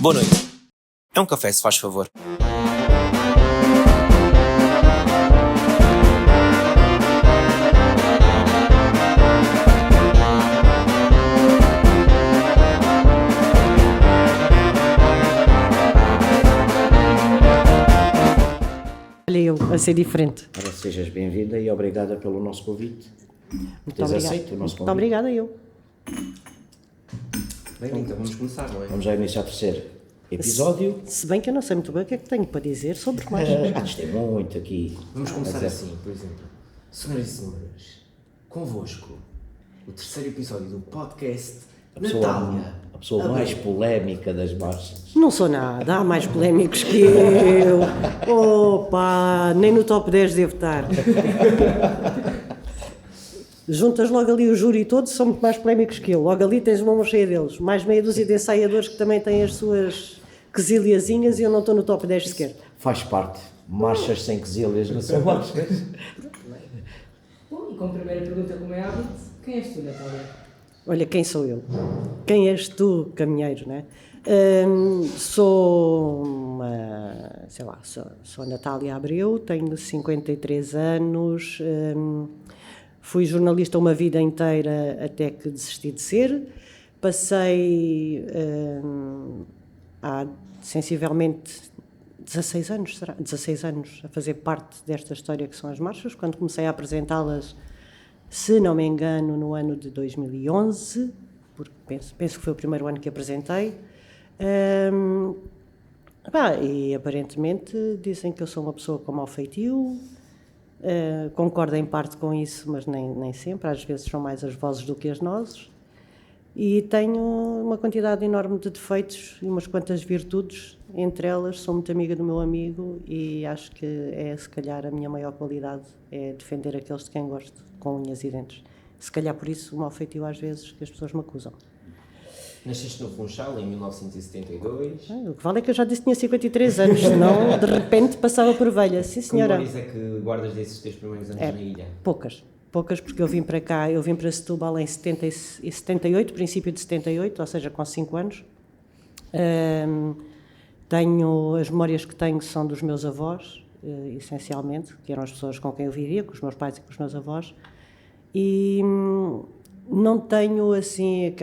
Boa noite. É um café, se faz favor. Olha, eu a ser diferente. Ora, sejas bem-vinda e obrigada pelo nosso convite. Muito obrigada. Aceito o nosso convite? Muito obrigada, eu. Bem, então vamos começar, não é? Vamos já iniciar o terceiro episódio. Se bem que eu não sei muito bem o que é que tenho para dizer sobre mais. Antes tem muito aqui. Vamos começar assim, por exemplo. Senhoras e senhores, convosco, o terceiro episódio do podcast Natália. A pessoa mais polémica das marchas. Não sou nada, há mais polémicos que eu. Opa, nem no top 10 devo estar. Juntas logo ali o júri todo, são muito mais polémicos que eu. Logo ali tens uma mão cheia deles. Mais meia dúzia de ensaiadores que também têm as suas quesilhazinhas e eu não estou no top 10 sequer. Faz parte. Marchas sem quesilhas não são marchas. Bom, e com a primeira pergunta, como é hábito, quem és tu, Natália? Olha, quem sou eu? Quem és tu, caminheiro, não é? Sou uma, sei lá, sou a Natália Abreu, tenho 53 anos, fui jornalista uma vida inteira até que desisti de ser, passei há sensivelmente 16 anos, será? 16 anos a fazer parte desta história que são as marchas, quando comecei a apresentá-las, se não me engano, no ano de 2011, porque penso que foi o primeiro ano que apresentei. E aparentemente dizem que eu sou uma pessoa com mau feitio, concordo em parte com isso, mas nem sempre, às vezes são mais as vozes do que as nozes, e tenho uma quantidade enorme de defeitos e umas quantas virtudes, entre elas sou muito amiga do meu amigo e acho que é se calhar a minha maior qualidade, é defender aqueles de quem gosto, com unhas e dentes. Se calhar por isso o mau feitio às vezes que as pessoas me acusam. Nasceste no Funchal em 1972. O que vale é que eu já disse que tinha 53 anos, senão de repente passava por velha. Sim, Que senhora. memórias é que guardas desses teus primeiros anos na ilha? Poucas, porque eu vim para cá, eu vim para Setúbal em 78, princípio de 78, ou seja, com 5 anos. As memórias que tenho são dos meus avós, essencialmente, que eram as pessoas com quem eu vivia, com os meus pais e com os meus avós. E não tenho assim,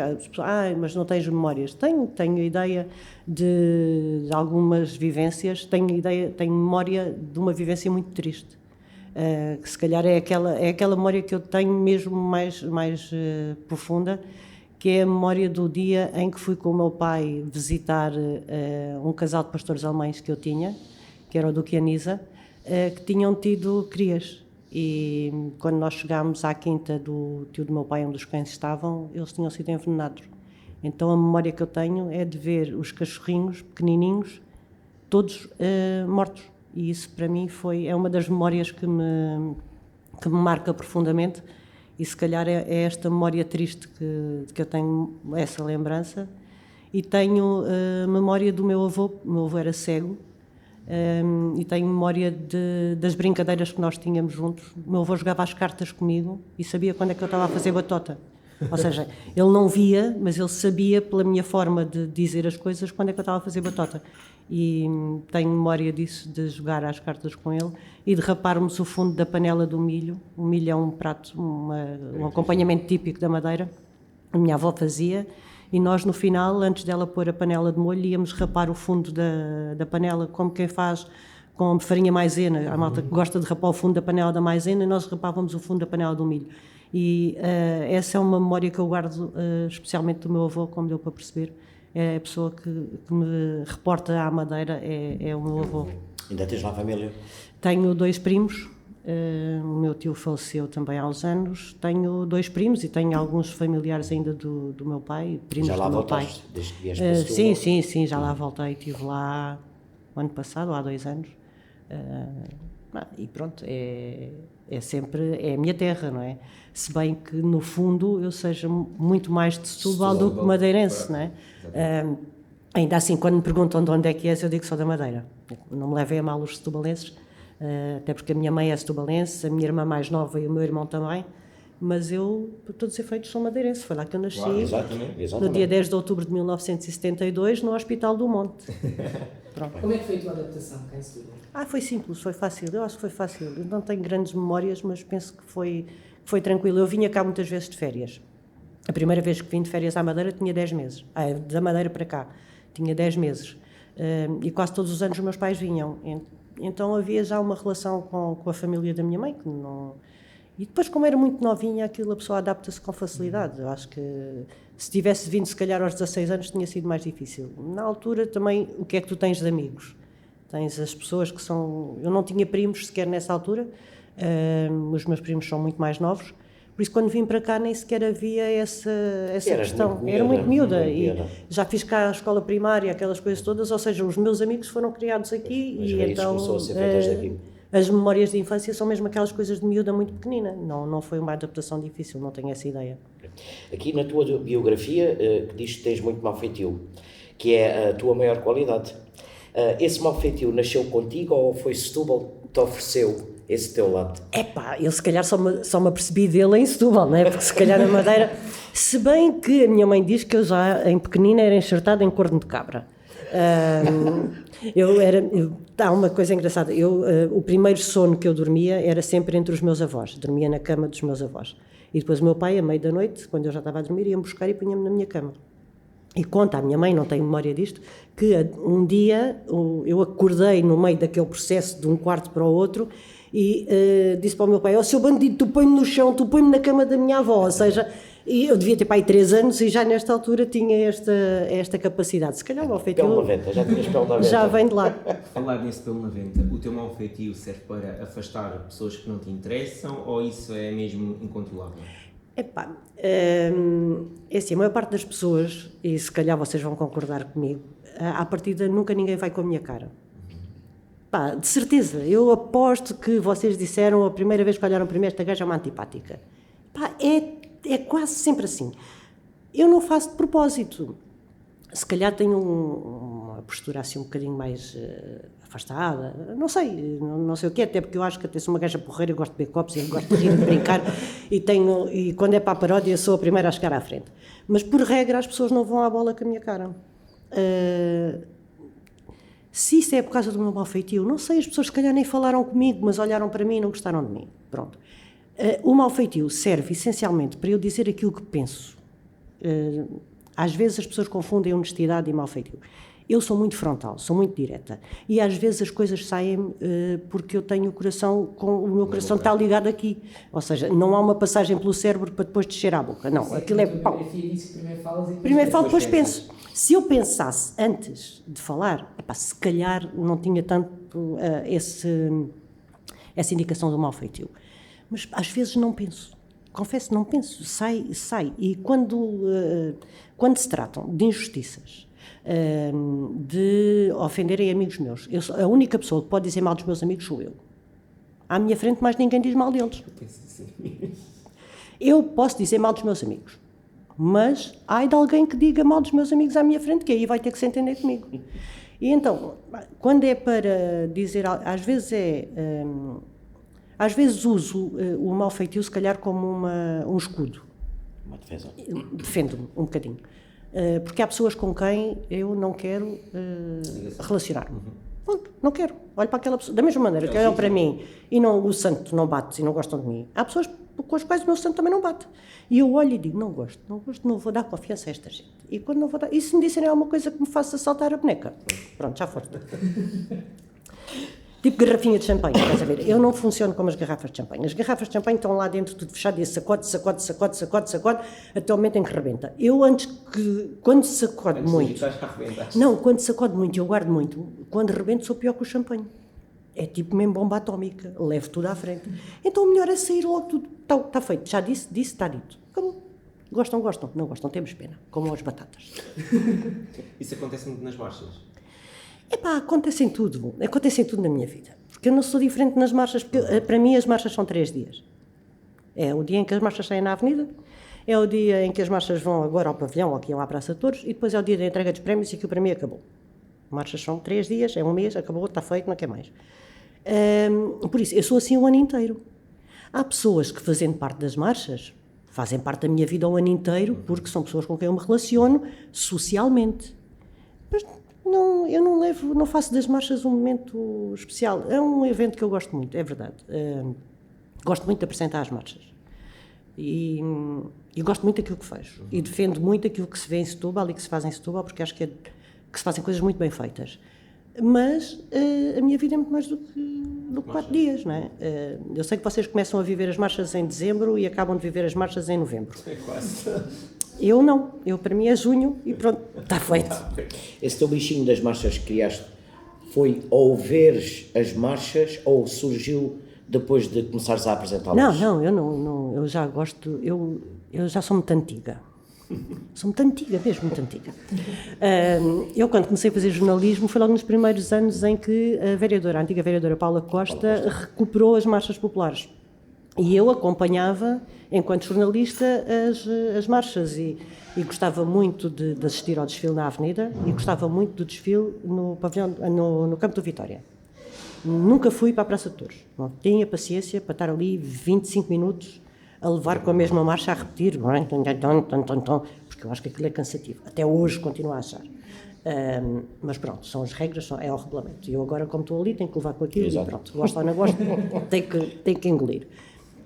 mas não tens memórias. Tenho ideia de algumas vivências, tenho memória de uma vivência muito triste. Que se calhar é aquela memória que eu tenho mesmo mais profunda, que é a memória do dia em que fui com o meu pai visitar um casal de pastores alemães que eu tinha, que era o Duque e a Nisa, que tinham tido crias. E quando nós chegámos à quinta do tio do meu pai, onde os cães estavam, eles tinham sido envenenados. Então a memória que eu tenho é de ver os cachorrinhos pequenininhos, todos mortos. E isso para mim é uma das memórias que me marca profundamente, e se calhar é esta memória triste que eu tenho, essa lembrança. E tenho memória do meu avô. O meu avô era cego, e tenho memória das brincadeiras que nós tínhamos juntos. O meu avô jogava as cartas comigo e sabia quando é que eu estava a fazer batota. Ou seja, ele não via, mas ele sabia pela minha forma de dizer as coisas quando é que eu estava a fazer batota. E tenho memória disso, de jogar às cartas com ele e de raparmos o fundo da panela do milho. O milho é um prato, um acompanhamento típico da Madeira. A minha avó fazia, e nós no final, antes dela pôr a panela de molho, íamos rapar o fundo da panela, como quem faz com farinha maisena. A malta que gosta de rapar o fundo da panela da maisena, e nós rapávamos o fundo da panela do milho. E essa é uma memória que eu guardo especialmente do meu avô, como deu para perceber. É a pessoa que me reporta à Madeira, é o meu avô. Ainda tens lá a família? Tenho 2 primos, o meu tio faleceu também há uns anos. Tenho 2 primos e tenho alguns familiares ainda do meu pai, primos Já lá do meu pai. voltaste, desde que vieste para Setúbal? Sim, já lá voltei, estive lá o ano passado, há 2 anos. E pronto, é a minha terra, não é? Se bem que no fundo eu seja muito mais de Setúbal do que madeirense, não é? Ainda assim, quando me perguntam de onde é que és, eu digo que sou da Madeira. Não me levem a mal os setubalenses, até porque a minha mãe é setubalense, a minha irmã mais nova e o meu irmão também, Mas eu, por todos os efeitos, sou madeirense. Foi lá que eu nasci. Claro, Exatamente. No dia 10 de outubro de 1972, no Hospital do Monte. Como é que foi a tua adaptação cá em Setúbal? Foi simples, foi fácil. Eu acho que foi fácil. Eu não tenho grandes memórias, mas penso que foi tranquilo. Eu vinha cá muitas vezes de férias. A primeira vez que vim de férias à Madeira tinha 10 meses. Da Madeira para cá tinha 10 meses. E quase todos os anos os meus pais vinham. Então havia já uma relação com a família da minha mãe que não... E depois, como era muito novinha, aquilo a pessoa adapta-se com facilidade. Eu acho que se tivesse vindo, se calhar, aos 16 anos, tinha sido mais difícil. Na altura, também, o que é que tu tens de amigos? Tens as pessoas que são... Eu não tinha primos sequer nessa altura. Os meus primos são muito mais novos. Por isso, quando vim para cá, nem sequer havia essa questão. Era muito miúda. E já fiz cá a escola primária, aquelas coisas todas. Ou seja, os meus amigos foram criados aqui. As e raízes então começou a ser feitas daqui. as memórias de infância são mesmo aquelas coisas de miúda muito pequenina. Não foi uma adaptação difícil, não tenho essa ideia. Aqui na tua biografia, que diz que tens muito mau feitio, que é a tua maior qualidade. Esse mau feitio nasceu contigo ou foi Setúbal que te ofereceu esse teu lado? Eu se calhar só me apercebi dele em Setúbal, não é? Porque se calhar na Madeira... Se bem que a minha mãe diz que eu já, em pequenina, era enxertada em corno de cabra. Há uma coisa engraçada. O primeiro sono que eu dormia era sempre entre os meus avós. Dormia na cama dos meus avós. E depois o meu pai, à meia da noite, quando eu já estava a dormir, ia-me buscar e punha-me na minha cama. E conta a minha mãe, não tenho memória disto, que um dia eu acordei no meio daquele processo de um quarto para o outro e disse para o meu pai: seu bandido, tu põe-me no chão, tu põe-me na cama da minha avó. Ou seja, e eu devia ter pai 3 anos e já nesta altura tinha esta capacidade. Se calhar o mau feitio... Pelo 90, já tinhas pelo 90. Já vem de lá. Falar nesse pelo 90, o teu mau feitio serve para afastar pessoas que não te interessam ou isso é mesmo incontrolável? É assim, a maior parte das pessoas, e se calhar vocês vão concordar comigo, à partida nunca ninguém vai com a minha cara. De certeza, eu aposto que vocês disseram a primeira vez que olharam para mim, esta gaja é uma antipática. É quase sempre assim. Eu não faço de propósito. Se calhar tenho uma postura assim um bocadinho mais afastada, não sei o que é, até porque eu acho que até sou uma gaja porreira, eu gosto de beber copos, eu gosto de rir e de brincar, e quando é para a paródia sou a primeira a chegar à frente. Mas por regra as pessoas não vão à bola com a minha cara. Se isso é por causa do meu mau feitio, não sei, as pessoas se calhar nem falaram comigo, mas olharam para mim e não gostaram de mim. Pronto. O mau feitio serve essencialmente para eu dizer aquilo que penso. Às vezes as pessoas confundem honestidade e mau feitio. Eu sou muito frontal, sou muito direta. E às vezes as coisas saem porque eu tenho o meu coração está ligado aqui. Ou seja, não há uma passagem pelo cérebro para depois descer à boca. Não, aquilo é pau. Primeiro falo, depois penso. Se eu pensasse antes de falar, se calhar não tinha tanto essa indicação do mau feitio. Mas às vezes não penso. Confesso, não penso. Sai. E quando se tratam de injustiças, de ofenderem amigos meus, a única pessoa que pode dizer mal dos meus amigos sou eu. À minha frente mais ninguém diz mal deles. Eu posso dizer mal dos meus amigos, mas há de alguém que diga mal dos meus amigos à minha frente, que aí vai ter que se entender comigo. E então, quando é para dizer, às vezes uso o mau feitio se calhar como um escudo. Uma defesa. Defendo-me um bocadinho. Porque há pessoas com quem eu não quero relacionar-me. Não quero. Olho para aquela pessoa. Da mesma maneira que olham para mim e o santo não bate e não gostam de mim, há pessoas com as quais o meu santo também não bate. E eu olho e digo, não gosto, não vou dar confiança a esta gente. E quando não vou dar... E se me disserem alguma coisa que me faça saltar a boneca? Pronto, já foste. Tipo garrafinha de champanhe, estás a ver? Eu não funciono como as garrafas de champanhe. As garrafas de champanhe estão lá dentro tudo fechado e sacode, até o momento em que rebenta. Quando sacode muito... Não, quando sacode muito, eu guardo muito. Quando rebento sou pior que o champanhe. É tipo mesmo bomba atómica, levo tudo à frente. Então o melhor é sair logo tudo. Está feito, já disse, está dito. Acabou. Gostam, não gostam, temos pena. Como as batatas. Isso acontece muito nas marchas? Acontece em tudo na minha vida. Porque eu não sou diferente nas marchas, porque para mim as marchas são 3 dias. É o dia em que as marchas saem na avenida, é o dia em que as marchas vão agora ao pavilhão, ou aqui à Praça de Touros, e depois é o dia da entrega dos prémios e aquilo para mim acabou. Marchas são 3 dias, é um mês, acabou, está feito, não quer mais. Por isso, eu sou assim o ano inteiro. Há pessoas que, fazendo parte das marchas, fazem parte da minha vida o ano inteiro, porque são pessoas com quem eu me relaciono socialmente. Mas não, eu não faço das marchas um momento especial. É um evento que eu gosto muito, é verdade. Gosto muito de apresentar as marchas. E gosto muito daquilo que vejo. E defendo muito aquilo que se vê em Setúbal e que se faz em Setúbal, porque acho que se fazem coisas muito bem feitas. Mas a minha vida é muito mais do que 4 dias, não é? Eu sei que vocês começam a viver as marchas em dezembro e acabam de viver as marchas em novembro. É quase. Eu não. Para mim é junho e pronto, está feito. Esse teu bichinho das marchas que criaste foi ao veres as marchas ou surgiu depois de começares a apresentá-las? Não, eu já gosto, eu já sou muito antiga. Sou muito antiga, mesmo muito antiga. Eu, quando comecei a fazer jornalismo, foi logo nos primeiros anos em que a antiga vereadora Paula Costa recuperou as marchas populares. E eu acompanhava, enquanto jornalista, as marchas e gostava muito de assistir ao desfile na Avenida e gostava muito do desfile no pavilhão, no Campo do Vitória. Nunca fui para a Praça de Touros. Não tinha paciência para estar ali 25 minutos a levar com a mesma marcha a repetir, porque eu acho que aquilo é cansativo. Até hoje continuo a achar. Mas pronto, são as regras, é o regulamento. E eu agora, como estou ali, tenho que levar com aquilo. Exato. E pronto, gosto ou não gosto, tenho que engolir.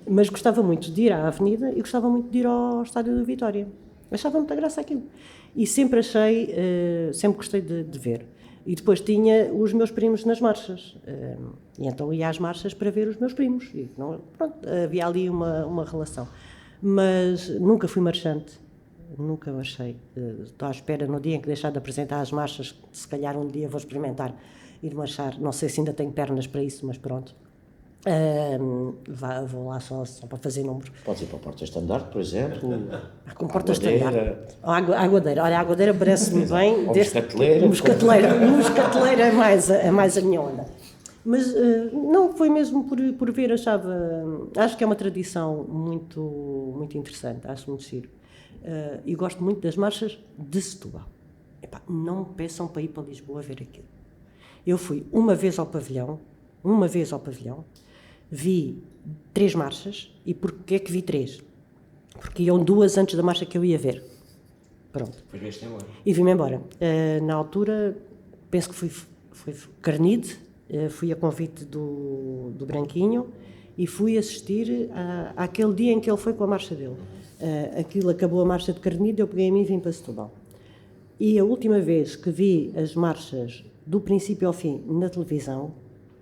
Mas gostava muito de ir à Avenida e gostava muito de ir ao Estádio da Vitória. Achava muita graça aquilo. E sempre sempre gostei de ver. E depois tinha os meus primos nas marchas. E então ia às marchas para ver os meus primos. E pronto, havia ali uma relação. Mas nunca fui marchante. Nunca marchei. Estou à espera, no dia em que deixar de apresentar as marchas, se calhar um dia vou experimentar ir marchar. Não sei se ainda tenho pernas para isso, mas pronto. Vou lá só para fazer número. Podes ir para a porta-estandarte, por exemplo. Com porta-estandarte. A aguadeira. Olha, a aguadeira parece-me bem. Moscateleira. Moscateleira é mais a minha onda. Mas não, foi mesmo por ver, acho que é uma tradição muito, muito interessante, acho muito giro. E gosto muito das marchas de Setúbal. Não me peçam para ir para Lisboa ver aquilo. Eu fui uma vez ao pavilhão, vi 3 marchas. E porquê é que vi 3? Porque iam 2 antes da marcha que eu ia ver. Pronto. E vim-me embora. Na altura, penso que foi Carnide, fui a convite do Branquinho e fui assistir àquele dia em que ele foi com a marcha dele. Aquilo acabou a marcha de Carnide, eu peguei a mim e vim para Setúbal. E a última vez que vi as marchas do princípio ao fim na televisão,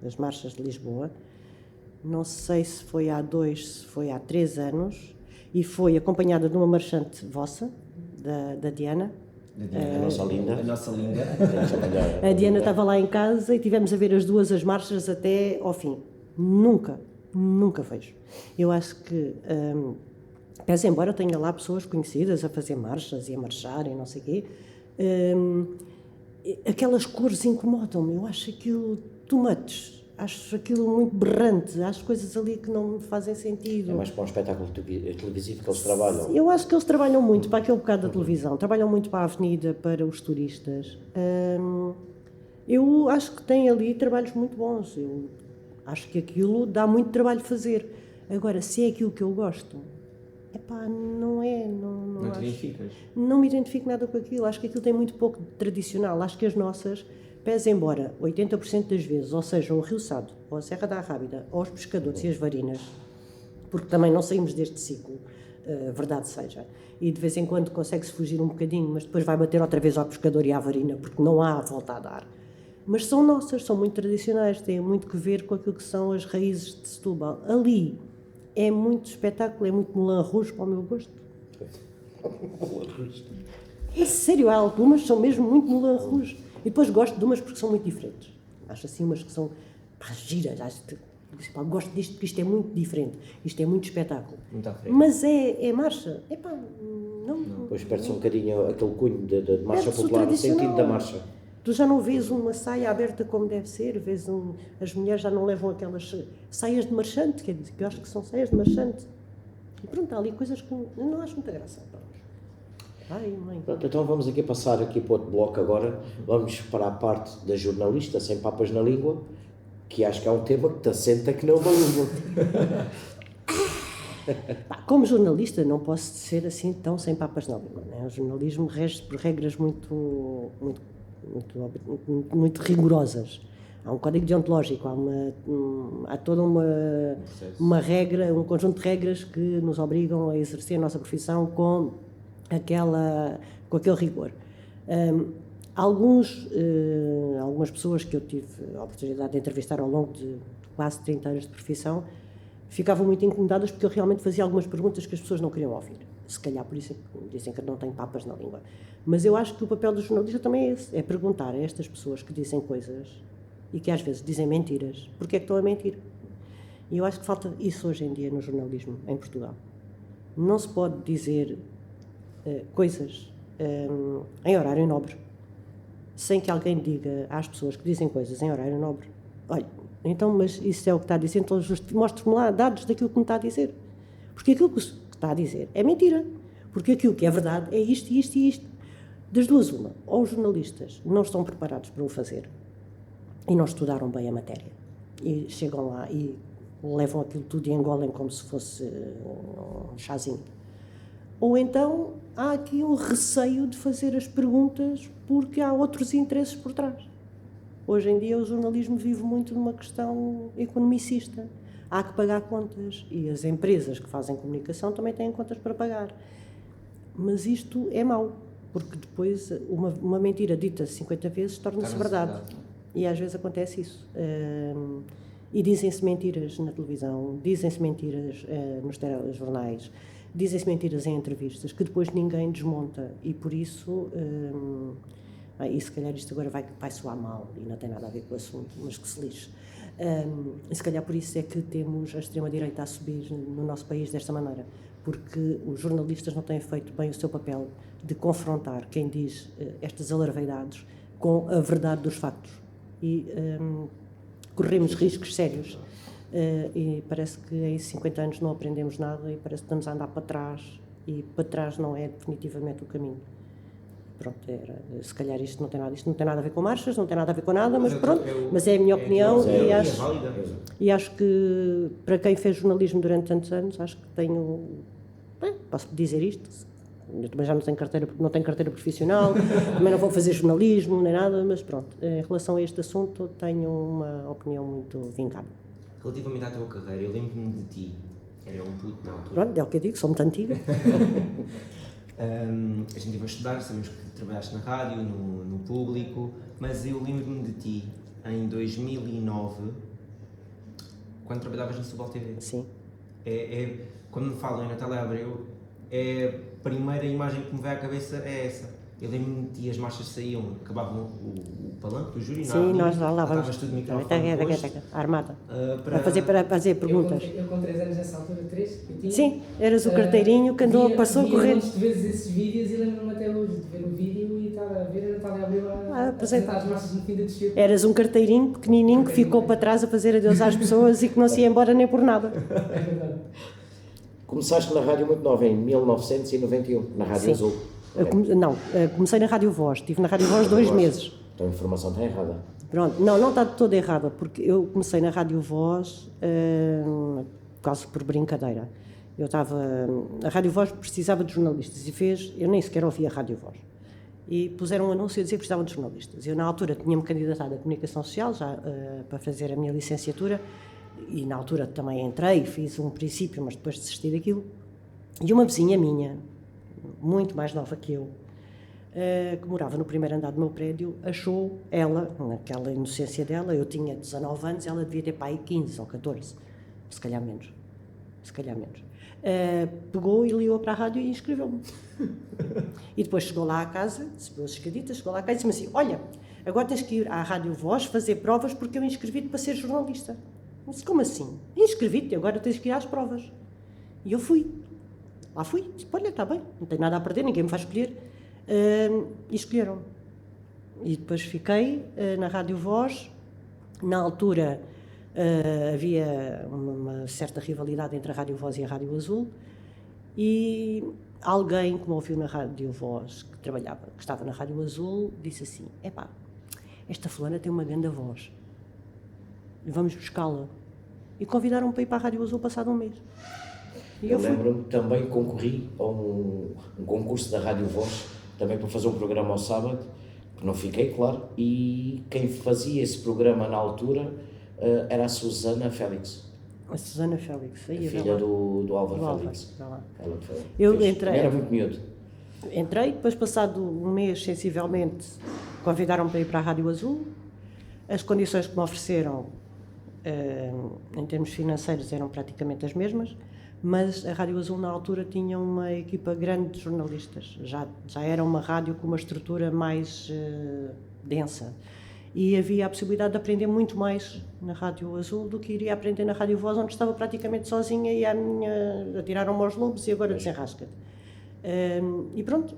as marchas de Lisboa, não sei se foi há 2, se foi há 3 anos, e foi acompanhada de uma marchante vossa, da Diana. A nossa linda. A Diana estava lá em casa e tivemos a ver as marchas até ao fim. Nunca vejo. Eu acho que, pese embora tenha lá pessoas conhecidas a fazer marchas e a marchar e não sei o quê, aquelas cores incomodam-me. Eu acho aquilo too much. Acho aquilo muito berrante, acho coisas ali que não me fazem sentido. É mais para um espetáculo televisivo que eles trabalham. Eu acho que eles trabalham muito para aquele bocado da televisão, trabalham muito para a avenida, para os turistas. Eu acho que têm ali trabalhos muito bons, eu acho que aquilo dá muito trabalho fazer. Agora, se é aquilo que eu gosto, não é. Não te identificas? Não me identifico nada com aquilo, acho que aquilo tem muito pouco de tradicional, acho que as nossas... Pese embora 80% das vezes, ou seja, o Rio Sado, ou a Serra da Arrábida, ou os pescadores e as varinas, porque também não saímos deste ciclo, verdade seja, e de vez em quando consegue-se fugir um bocadinho, mas depois vai bater outra vez ao pescador e à varina, porque não há volta a dar. Mas são nossas, são muito tradicionais, têm muito que ver com aquilo que são as raízes de Setúbal. Ali é muito espetáculo, é muito Moulin Rouge para o meu gosto. É sério, há algumas que são mesmo muito Moulin Rouge. E depois gosto de umas porque são muito diferentes. Acho assim umas que são giras. Gosto disto porque isto é muito diferente. Isto é muito espetáculo. Mas é marcha. Não. Depois perde-se um bocadinho aquele cunho de marcha popular, o sentido da marcha. Tu já não vês uma saia aberta como deve ser, as mulheres já não levam aquelas saias de marchante, quer dizer, que eu acho que são saias de marchante. E pronto, há ali coisas que não acho muita graça. Pronto, então vamos aqui passar aqui para outro bloco agora. Vamos para a parte da jornalista sem papas na língua, que acho que é um tema que te assenta que não é uma língua. Como jornalista não posso ser assim tão sem papas na língua, né? O jornalismo rege por regras muito rigorosas. Há um código deontológico, há toda uma regra, um conjunto de regras que nos obrigam a exercer a nossa profissão com aquele rigor. Algumas pessoas que eu tive a oportunidade de entrevistar ao longo de quase 30 anos de profissão ficavam muito incomodadas porque eu realmente fazia algumas perguntas que as pessoas não queriam ouvir. Se calhar por isso dizem que eu não tenho papas na língua. Mas eu acho que o papel do jornalista também é esse, é perguntar a estas pessoas que dizem coisas e que às vezes dizem mentiras, porque é que estão a mentir. E eu acho que falta isso hoje em dia no jornalismo em Portugal. Não se pode dizer coisas em horário nobre sem que alguém diga às pessoas que dizem coisas em horário nobre: olha, então, mas isso é o que está a dizer, então mostre-me lá dados daquilo que me está a dizer. Porque aquilo que está a dizer é mentira. Porque aquilo que é verdade é isto, isto e isto. Das duas, uma. Ou os jornalistas não estão preparados para o fazer e não estudaram bem a matéria. E chegam lá e levam aquilo tudo e engolem como se fosse um chazinho. Ou então há aqui um receio de fazer as perguntas porque há outros interesses por trás. Hoje em dia o jornalismo vive muito numa questão economicista. Há que pagar contas e as empresas que fazem comunicação também têm contas para pagar. Mas isto é mau, porque depois uma mentira dita 50 vezes torna-se verdade. E às vezes acontece isso. E dizem-se mentiras na televisão, dizem-se mentiras nos telejornais, dizem-se mentiras em entrevistas que depois ninguém desmonta. E por isso... e se calhar isto agora vai soar mal e não tem nada a ver com o assunto, mas que se lixe. E se calhar por isso é que temos a extrema-direita a subir no nosso país desta maneira, porque os jornalistas não têm feito bem o seu papel de confrontar quem diz estas alarveidades com a verdade dos factos. E corremos riscos sérios. E parece que em 50 anos não aprendemos nada e parece que estamos a andar para trás, e para trás não é definitivamente o caminho. Pronto, se calhar isto não tem nada a ver com marchas, não tem nada a ver com nada, mas pronto, mas é a minha opinião e acho que para quem fez jornalismo durante tantos anos, acho que posso dizer isto, eu também já não tenho carteira profissional, também não vou fazer jornalismo nem nada, mas pronto, em relação a este assunto tenho uma opinião muito vincada. Relativamente à tua carreira, eu lembro-me de ti, era um puto na altura. Pronto, é o que eu digo, sou muito antiga. A gente vai estudar, sabemos que trabalhaste na rádio, no público, mas eu lembro-me de ti em 2009, quando trabalhavas no Setúbal TV. Sim. Quando me falam em Natália Abreu, a primeira imagem que me vem à cabeça é essa. Eu lembro-me de ti, as marchas saíam, acabavam o palanque do júri, sim, nós lá vamos. Estavas tudo microfone armada, para fazer perguntas. Eu com 3 anos nessa altura, 3, sim, eras o carteirinho que passou a correr. Vi muitas vezes esses vídeos e lembro-me até hoje de ver o vídeo e estar a ver a Natália Abreu a apresentar as marchas no fim da descida. Eras um carteirinho pequenininho que ficou para trás a fazer adeus às pessoas e que não se ia embora nem por nada. É verdade. Começaste na rádio muito nova, em 1991, na Rádio Azul. Comecei na Rádio Voz, estive na Rádio Voz 2 meses. Então a informação está errada. Pronto, não está toda errada, porque eu comecei na Rádio Voz quase por brincadeira. A Rádio Voz precisava de jornalistas e eu nem sequer ouvia a Rádio Voz. E puseram um anúncio a dizer que precisavam de jornalistas. Eu na altura tinha-me candidatado à Comunicação Social já para fazer a minha licenciatura e na altura também entrei, fiz um princípio, mas depois desisti daquilo. E uma vizinha minha, muito mais nova que eu, que morava no primeiro andar do meu prédio, achou ela, naquela inocência dela, eu tinha 19 anos, ela devia ter pai 15 ou 14, se calhar menos, pegou e ligou para a rádio e inscreveu-me. E depois chegou lá à casa, subiu as escaditas, chegou lá à casa e disse-me assim: olha, agora tens que ir à Rádio Voz fazer provas porque eu inscrevi-te para ser jornalista. Eu disse: como assim? Inscrevi-te, agora tens que ir às provas. E eu fui. Lá fui, disse: olha, está bem, não tenho nada a perder, ninguém me vai escolher. E escolheram-me. E depois fiquei na Rádio Voz. Na altura havia uma certa rivalidade entre a Rádio Voz e a Rádio Azul, e alguém que me ouviu na Rádio Voz, que estava na Rádio Azul, disse assim: epá, esta fulana tem uma grande voz, vamos buscá-la. E convidaram-me para ir para a Rádio Azul passado um mês. E eu fui. lembro-me também concorri a um concurso da Rádio Voz, também para fazer um programa ao sábado, que não fiquei, claro, e quem fazia esse programa na altura era a Susana Félix, A Susana Félix. Aí, a filha do Álvaro Do Álvaro, Félix. vai lá. Ela Eu fez- entrei- Era muito miúdo. Entrei, depois passado um mês, sensivelmente, convidaram-me para ir para a Rádio Azul. As condições que me ofereceram, em termos financeiros, eram praticamente as mesmas, mas a Rádio Azul, na altura, tinha uma equipa grande de jornalistas. Já era uma rádio com uma estrutura mais densa. E havia a possibilidade de aprender muito mais na Rádio Azul do que iria aprender na Rádio Voz, onde estava praticamente sozinha e atiraram-me aos lobos e agora desenrasca-te. E pronto,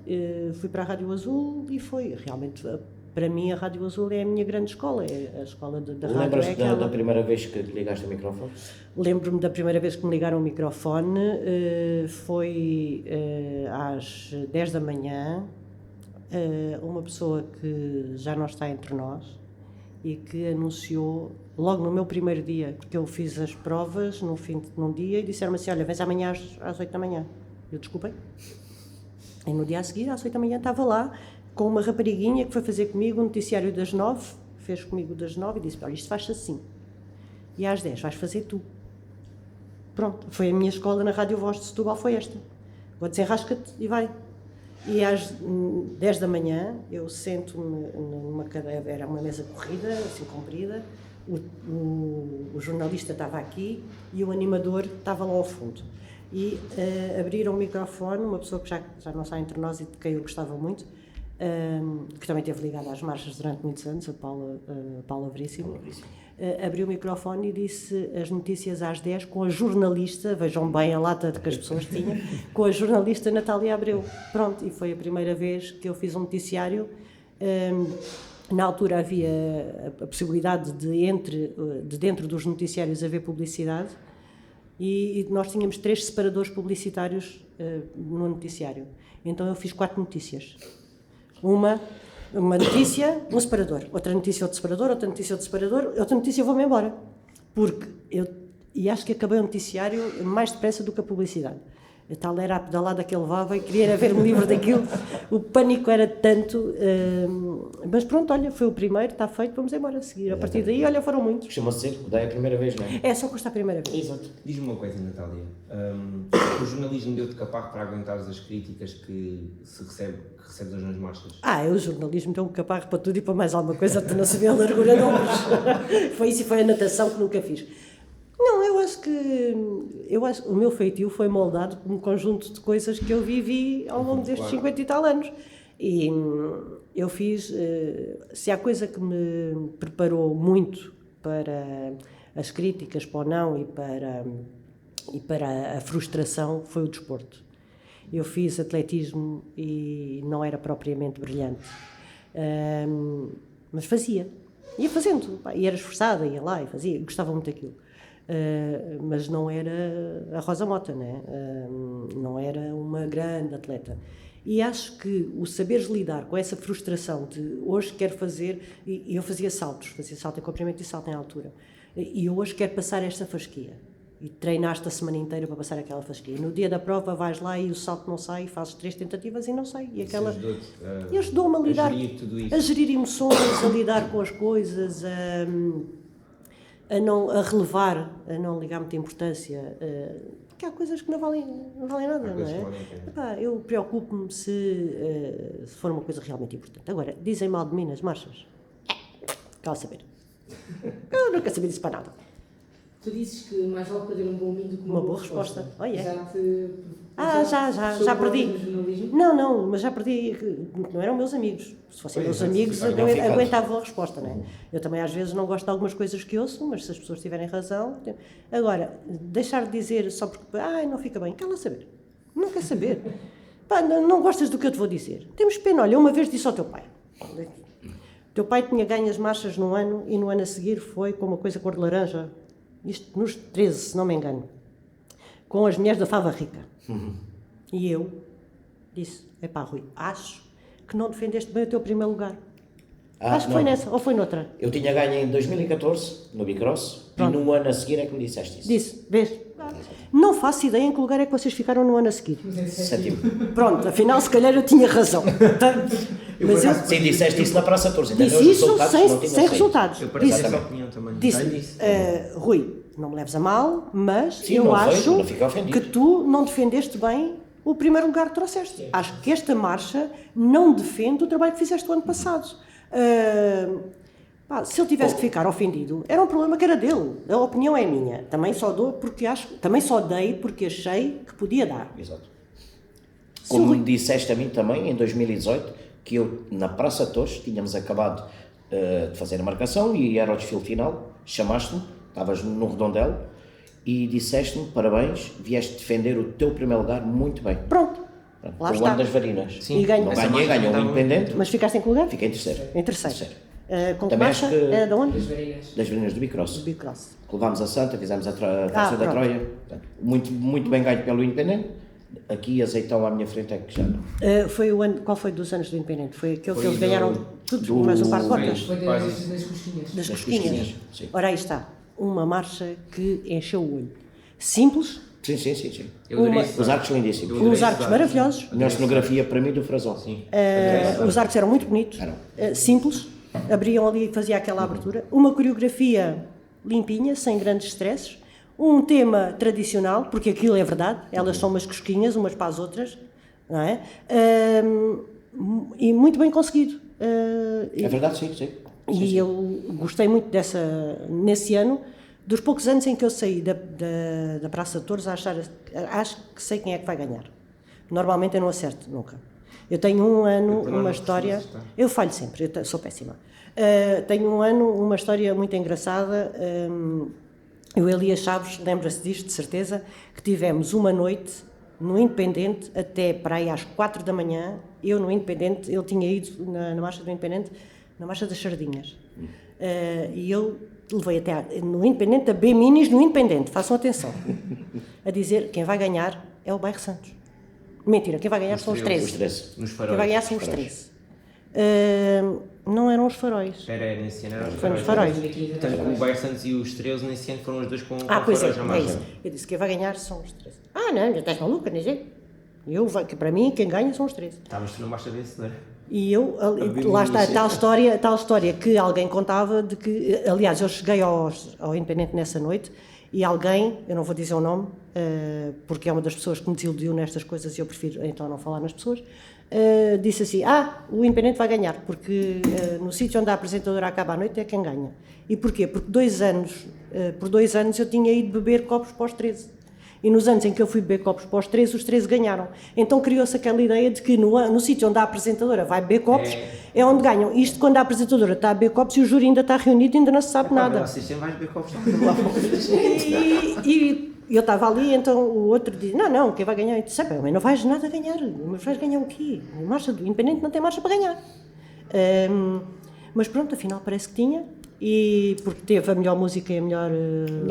fui para a Rádio Azul e foi realmente, para mim, a Rádio Azul é a minha grande escola, é a escola da rádio. Lembras-te da primeira vez que ligaste o microfone? Lembro-me da primeira vez que me ligaram o microfone, foi às 10 da manhã, uma pessoa que já não está entre nós e que anunciou, logo no meu primeiro dia, porque eu fiz as provas num dia e disseram-me assim, olha, vens amanhã às 8 da manhã. Eu desculpem. E no dia a seguir, às 8 da manhã, estava lá com uma rapariguinha que foi fazer comigo o noticiário das 9, fez comigo das 9 e disse, olha, isto faz-se assim. E às 10 vais fazer tu. Pronto, foi a minha escola na Rádio Voz de Setúbal, foi esta. Vou desenrasca-te e vai. E às 10 da manhã eu sento-me numa cadeira, era uma mesa corrida, assim comprida, o jornalista estava aqui e o animador estava lá ao fundo. E abriram o microfone, uma pessoa que já não está entre nós e de quem eu gostava muito, que também esteve ligada às marchas durante muitos anos, a Paula Veríssimo. Abriu o microfone e disse as notícias às 10 com a jornalista, vejam bem a lata de que as pessoas tinham, com a jornalista Natália Abreu. Pronto, e foi a primeira vez que eu fiz um noticiário. Na altura havia a possibilidade de dentro dos noticiários haver publicidade e nós tínhamos 3 separadores publicitários no noticiário. Então eu fiz 4 notícias. Uma notícia, um separador. Outra notícia, outro separador. Outra notícia, outro separador. Outra notícia, eu vou-me embora. Porque e acho que acabei o noticiário mais depressa do que a publicidade. A tal era a pedalada que ele levava e queria ver-me livre daquilo. O pânico era tanto. Mas pronto, olha, foi o primeiro, está feito, vamos embora a seguir. A partir daí, olha, foram muitos. Costuma-se ser, daí a primeira vez, não é? É, só custa a primeira vez. Exato. Diz-me uma coisa, Natália. O jornalismo deu-te caparro para aguentares as críticas que recebes hoje nas marchas? O jornalismo tem um caparro para tudo e para mais alguma coisa, tu não sabia a largura de ombros. Foi isso e foi a natação que nunca fiz. Não, eu acho que o meu feitio foi moldado por um conjunto de coisas que eu vivi ao longo destes 50 e tal anos. E eu fiz, se há coisa que me preparou muito para as críticas, para o não e para a frustração, foi o desporto. Eu fiz atletismo e não era propriamente brilhante, mas fazia. Ia fazendo, e era esforçada, ia lá e fazia, gostava muito daquilo. Mas não era a Rosa Mota, né? Não era uma grande atleta. E acho que o saberes lidar com essa frustração de hoje quero fazer, e eu fazia salto em comprimento e salto em altura, e hoje quero passar esta fasquia. E treinaste a semana inteira para passar aquela fasquia. No dia da prova vais lá e o salto não sai, fazes 3 tentativas e não sai. E aquela... ajudou-me a lidar, a gerir emoções, a lidar com as coisas, a relevar, a não ligar muita importância, porque há coisas que não valem nada, não é? Eu preocupo-me se for uma coisa realmente importante. Agora, dizem mal de mim nas marchas? Quero saber. Eu não quero saber disso para nada. Tu dizes que mais vale perder um bom milho do que uma boa resposta. Oh, yeah. Já perdi. Não, mas já perdi. Não eram meus amigos. Se fossem meus amigos, eu aguentava a resposta, não é? Eu também às vezes não gosto de algumas coisas que ouço, mas se as pessoas tiverem razão. Agora, deixar de dizer só porque. Não fica bem. Quer lá saber? Não quer saber. Não gostas do que eu te vou dizer. Temos pena. Olha, uma vez disse ao teu pai. O teu pai tinha ganho as marchas num ano e no ano a seguir foi com uma coisa cor de laranja. Isto nos 13, se não me engano, com as mulheres da Fava Rica. E eu disse, Rui, acho que não defendeste bem o teu primeiro lugar. Acho que foi nessa, ou foi noutra. Eu tinha ganho em 2014, no Bicross, e no ano a seguir é que me disseste isso. Disse, vês? Não faço ideia em que lugar é que vocês ficaram no ano a seguir. Sétimo. Pronto, afinal, se calhar eu tinha razão. Mas eu Sim, disseste isso na Praça Torres. Ainda disse nos isso resultados não tinha sem saído. resultados. Eu partilho Disse, essa opinião também. disse Rui, não me leves a mal, mas Sim, eu não foi, acho não fica ofendido. que tu não defendeste bem o primeiro lugar que trouxeste. Acho que esta marcha não defende o trabalho que fizeste o ano passado. Se ele tivesse que ficar ofendido, era um problema que era dele. A opinião é minha. Também só dei porque achei que podia dar. Exato. Como me disseste a mim também, em 2018, que eu, na Praça Torres, tínhamos acabado de fazer a marcação e era o desfile final, chamaste-me, estavas no redondelo, e disseste-me, parabéns, vieste defender o teu primeiro lugar muito bem. Pronto. Lá Foi o está. ano das varinas. E ganhou. Não Essa ganhei, marcha ganhou o estava independente, Mas ficaste em que lugar? fiquei em terceiro. Em terceiro. Com que Também marcha? acho que- Era de onde? Das varinas. Das varinas do Bicross. Bicross. Levámos a Santa, fizemos a festa da pronto. Troia. Portanto, muito bem ganho pelo independente. Aqui, azeitão à minha frente é que já não. Foi o ano, qual foi dos anos do Independente? Foi aquele Foi que eles do- ganharam tudo, mais um par de botas? Foi das cosquinhas. Das cosquinhas, cosquinhas. sim. Ora, aí está. Uma marcha que encheu o olho. Simples, Sim. Eu adorei Uma- esse Os lado. arcos lindíssimos. Eu adorei uns esse arcos lado. maravilhosos, A melhor cenografia para mim do Frazão. Sim. os arcos eram muito bonitos, Eram. simples, abriam ali e fazia aquela abertura. Uma coreografia limpinha, sem grandes stresses. Um tema tradicional, porque aquilo é verdade, elas são umas cosquinhas, umas para as outras, não é? E muito bem conseguido. É verdade, sim. E eu gostei muito nesse ano, dos poucos anos em que eu saí da Praça de Torres a acho que sei quem é que vai ganhar. Normalmente eu não acerto nunca. Eu tenho um ano, também uma não história... costumo acertar. Eu falho sempre, sou péssima. Tenho um ano, uma história muito engraçada. Eu e Elias Chaves, lembra-se disto, de certeza, que tivemos uma noite no Independente até para aí às 4 da manhã. Eu no Independente, ele tinha ido na marcha do Independente, na marcha das Sardinhas. E eu levei até no Independente a B-Minis no Independente, façam atenção, a dizer quem vai ganhar é o Bairro Santos. Mentira, quem vai ganhar são os 13. Os 13. Nos Quem faróis. vai ganhar são os 13. Não eram os faróis. Era nesse ano. Era os Foi nos faróis. faróis. Portanto, o Bairro Santos e os 13 nesse ano foram os dois com Pois faróis à é marcha. isso. Eu disse que quem vai ganhar são os 13. Não, já estás maluca, nem sei. Que para mim, quem ganha são os 13. Estavas tu na marcha vencedora. E eu, lá está a tal história que alguém contava de que, aliás, eu cheguei ao Independente nessa noite e alguém, eu não vou dizer o nome, porque é uma das pessoas que me desiludiu nestas coisas e eu prefiro então não falar nas pessoas, disse assim, o Independente vai ganhar, porque no sítio onde a apresentadora acaba à noite é quem ganha. E porquê? Porque por 2 anos eu tinha ido beber copos para os 13. E nos anos em que eu fui beber copos para os 13 ganharam. Então criou-se aquela ideia de que no sítio onde a apresentadora vai beber copos é onde ganham. Isto quando a apresentadora está a beber copos e o júri ainda está reunido e ainda não se sabe nada. Assistem mais beber copos. E eu estava ali, então o outro disse, não, quem vai ganhar? Eu disse, mas não vais nada ganhar. Mas vais ganhar o quê? A marcha do Independente não tem marcha para ganhar. Mas pronto, afinal parece que tinha. E porque teve a melhor música e a melhor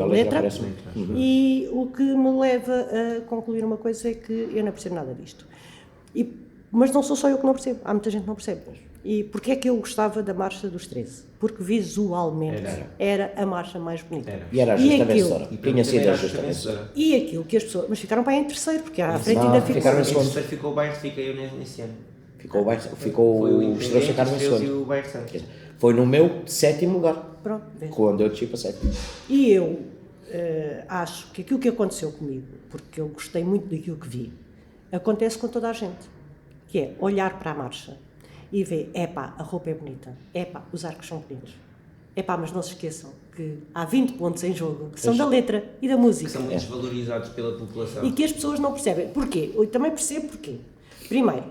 letra. parece-me. E o que me leva a concluir uma coisa é que eu não percebo nada disto. Mas não sou só eu que não percebo, há muita gente que não percebe. E porquê é que eu gostava da Marcha dos 13? Porque visualmente era a marcha mais bonita. E era a justa aquilo- vencedora. Tinha sido a justa vencedora. E aquilo que as pessoas... Mas ficaram para aí em terceiro, porque à frente Não, ainda ficou... ficaram em Em segundo. terceiro ficou o Bairro, fiquei eu nesse ano. Ficou Foi o os Independente, três ficaram em os 13 e segundo. o Bairro Santos. Foi no meu 7º lugar, Pronto, vês? quando eu desci para 7º. E eu acho que aquilo que aconteceu comigo, porque eu gostei muito daquilo que vi, acontece com toda a gente, que é olhar para a marcha e ver, a roupa é bonita, os arcos são bonitos, mas não se esqueçam que há 20 pontos em jogo, que são da letra e da Que música. são muito desvalorizados pela população. E que as pessoas não percebem. Porquê? Eu também percebo porquê. Primeiro,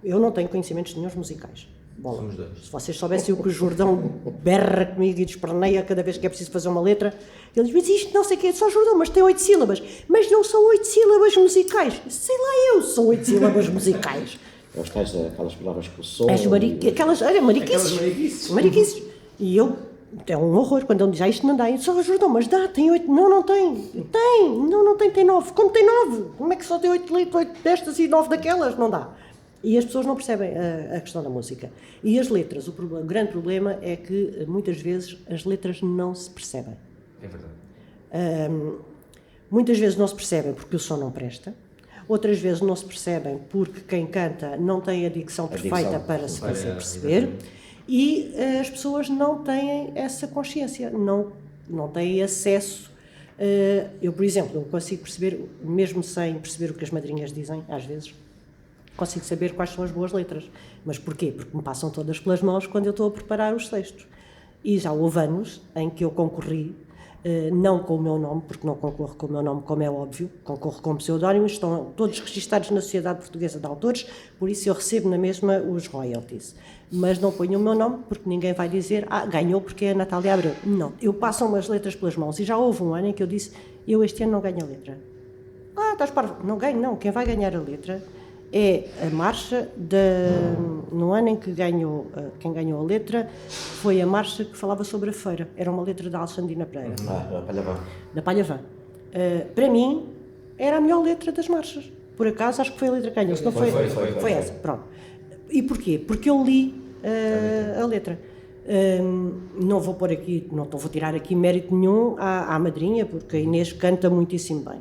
eu não tenho conhecimentos nenhuns musicais. Bola. Somos dois. Se vocês soubessem o que o Jordão berra comigo e desperneia cada vez que é preciso fazer uma letra, ele diz, mas isto não sei o quê, só Jordão, mas tem 8 sílabas. Mas não são 8 sílabas musicais. Sei lá eu, são 8 sílabas musicais. Os tais, aquelas palavras com o som. Aquelas mariquices. Mariquices. E eu, é um horror, quando ele diz, isto não dá. Eu disse, Jordão, mas dá, tem 8. Não tem. Tem, não tem 9. Como tem 9? Como é que só tem 8 destas e 9 daquelas? Não dá. E as pessoas não percebem a questão da música. E as letras, o grande problema é que muitas vezes as letras não se percebem. É verdade. Muitas vezes não se percebem porque o som não presta, outras vezes não se percebem porque quem canta não tem a dicção perfeita para se fazer perceber, exatamente. e as pessoas não têm essa consciência, não têm acesso. Eu, por exemplo, eu consigo perceber, mesmo sem perceber o que as madrinhas dizem, às vezes, consigo saber quais são as boas letras. Mas porquê? Porque me passam todas pelas mãos quando eu estou a preparar os textos. E já houve anos em que eu concorri, não com o meu nome, porque não concorro com o meu nome, como é óbvio, concorro com pseudónimos, estão todos registados na Sociedade Portuguesa de Autores, por isso eu recebo na mesma os royalties. Mas não ponho o meu nome, porque ninguém vai dizer, ganhou porque é a Natália Abreu. Não, eu passo-me as letras pelas mãos. E já houve um ano em que eu disse, eu este ano não ganho a letra. Estás parvo. Não ganho, não. Quem vai ganhar a letra é a marcha no ano em que quem ganhou a letra foi a marcha que falava sobre a feira. Era uma letra da Alexandrina Pereira. Da Palhavã. Para mim, era a melhor letra das marchas. Por acaso, acho que foi a letra que ganhou. Se não foi essa. Pronto. E porquê? Porque eu li a letra. Não vou pôr aqui, não vou tirar aqui mérito nenhum à madrinha, porque a Inês canta muitíssimo bem.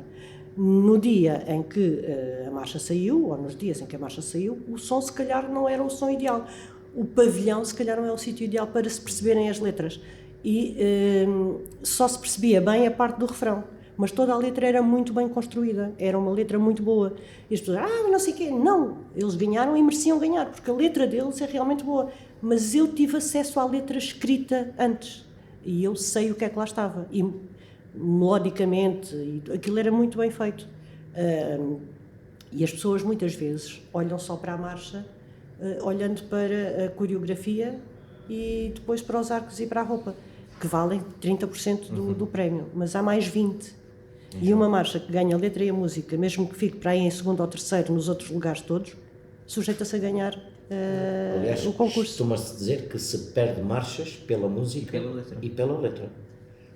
No dia em que a marcha saiu, ou nos dias em que a marcha saiu, o som se calhar não era o som ideal. O pavilhão se calhar não é o sítio ideal para se perceberem as letras. E só se percebia bem a parte do refrão. Mas toda a letra era muito bem construída, era uma letra muito boa. E as pessoas, não sei o quê. Não, eles ganharam e mereciam ganhar, porque a letra deles é realmente boa. Mas eu tive acesso à letra escrita antes. E eu sei o que é que lá estava. E melodicamente, aquilo era muito bem feito. E as pessoas muitas vezes olham só para a marcha, olhando para a coreografia e depois para os arcos e para a roupa, que valem 30% do prémio, mas há mais 20%. E uma marcha que ganha a letra e a música, mesmo que fique para aí em segundo ou terceiro nos outros lugares todos, sujeita-se a ganhar Aliás, o concurso. costuma-se dizer que se perde marchas pela música e pela letra.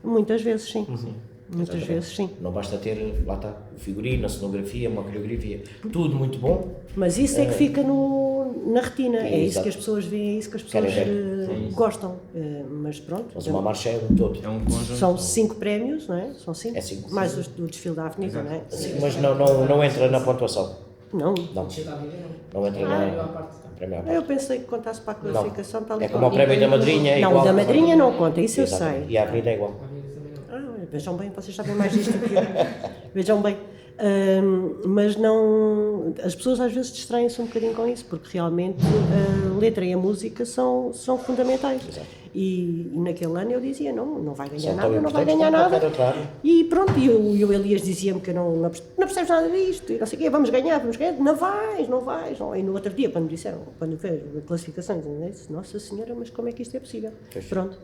Muitas vezes, sim. Muitas Exatamente. vezes, sim. Não basta ter, lá está, o figurino, a cenografia, uma coreografia, tudo muito bom. Mas isso é que fica na retina, é isso exato. que as pessoas veem, é isso que as pessoas Querem gostam. Mas pronto, Mas uma marcha é um todo. É um conjunto. são 5 prémios, não é? São 5? É 5. Mais o desfile da Avenida, não é? Sim, mas não entra na pontuação. Não. Não, Está a vida, não entra à na parte. prémio à Eu parte. pensei que contasse para a classificação, tal e É qual. como o prémio da madrinha, é Não, igual. o da madrinha não conta, isso eu Exatamente. sei. E a avenida é igual. Vejam bem, vocês sabem mais disto que eu. Vejam bem. Mas não. As pessoas às vezes distraem-se um bocadinho com isso, porque realmente a letra e a música são fundamentais. Exato. E naquele ano eu dizia: não vai ganhar São nada, tão não vai importantes ganhar como nada. qualquer outra área. E pronto, e o Elias dizia-me que não percebes nada disto, e não sei o quê, vamos ganhar, não vais. Não. E no outro dia, quando disseram, quando fez a classificação, eu disse: Nossa Senhora, mas como é que isto é possível? Pronto.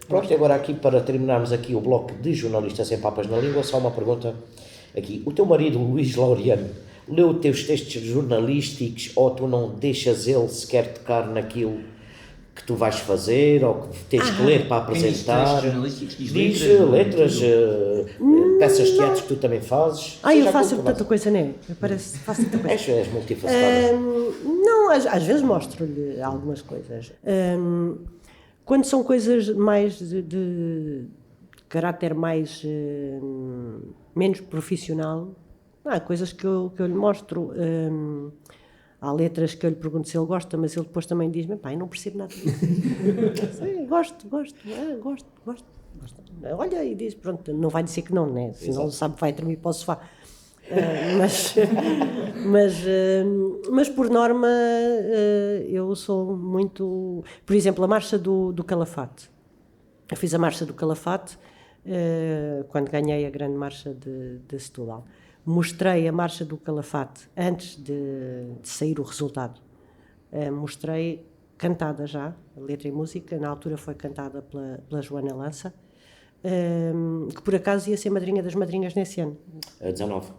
Pronto, agora aqui para terminarmos aqui o bloco de jornalistas sem papas na língua, só uma pergunta aqui. O teu marido, Luís Laureano, leu os teus textos jornalísticos ou tu não deixas ele sequer tocar naquilo que tu vais fazer ou que tens que ler para Quem diz apresentar? textos jornalísticos diz letras, peças de teatro que tu também fazes? Eu Seja faço aquilo que tu tanta coisa, não é? Faço tanta coisa. És multifacetada. Não, às vezes mostro-lhe algumas coisas. Quando são coisas mais de caráter mais menos profissional, há coisas que eu lhe mostro. Há letras que eu lhe pergunto se ele gosta, mas ele depois também diz-me: Pá, eu não percebo nada disso. Sim, gosto. Olha, e diz: Pronto, não vai dizer que não, né? Senão sabe que vai dormir para o sofá. Mas por norma eu sou muito... Por exemplo, a marcha do Calafate. Eu fiz a marcha do Calafate quando ganhei a grande marcha de Setúbal. Mostrei a marcha do Calafate antes de sair o resultado. Mostrei cantada já, a letra e música. Na altura foi cantada pela Joana Lança, que por acaso ia ser madrinha das madrinhas nesse ano. 19.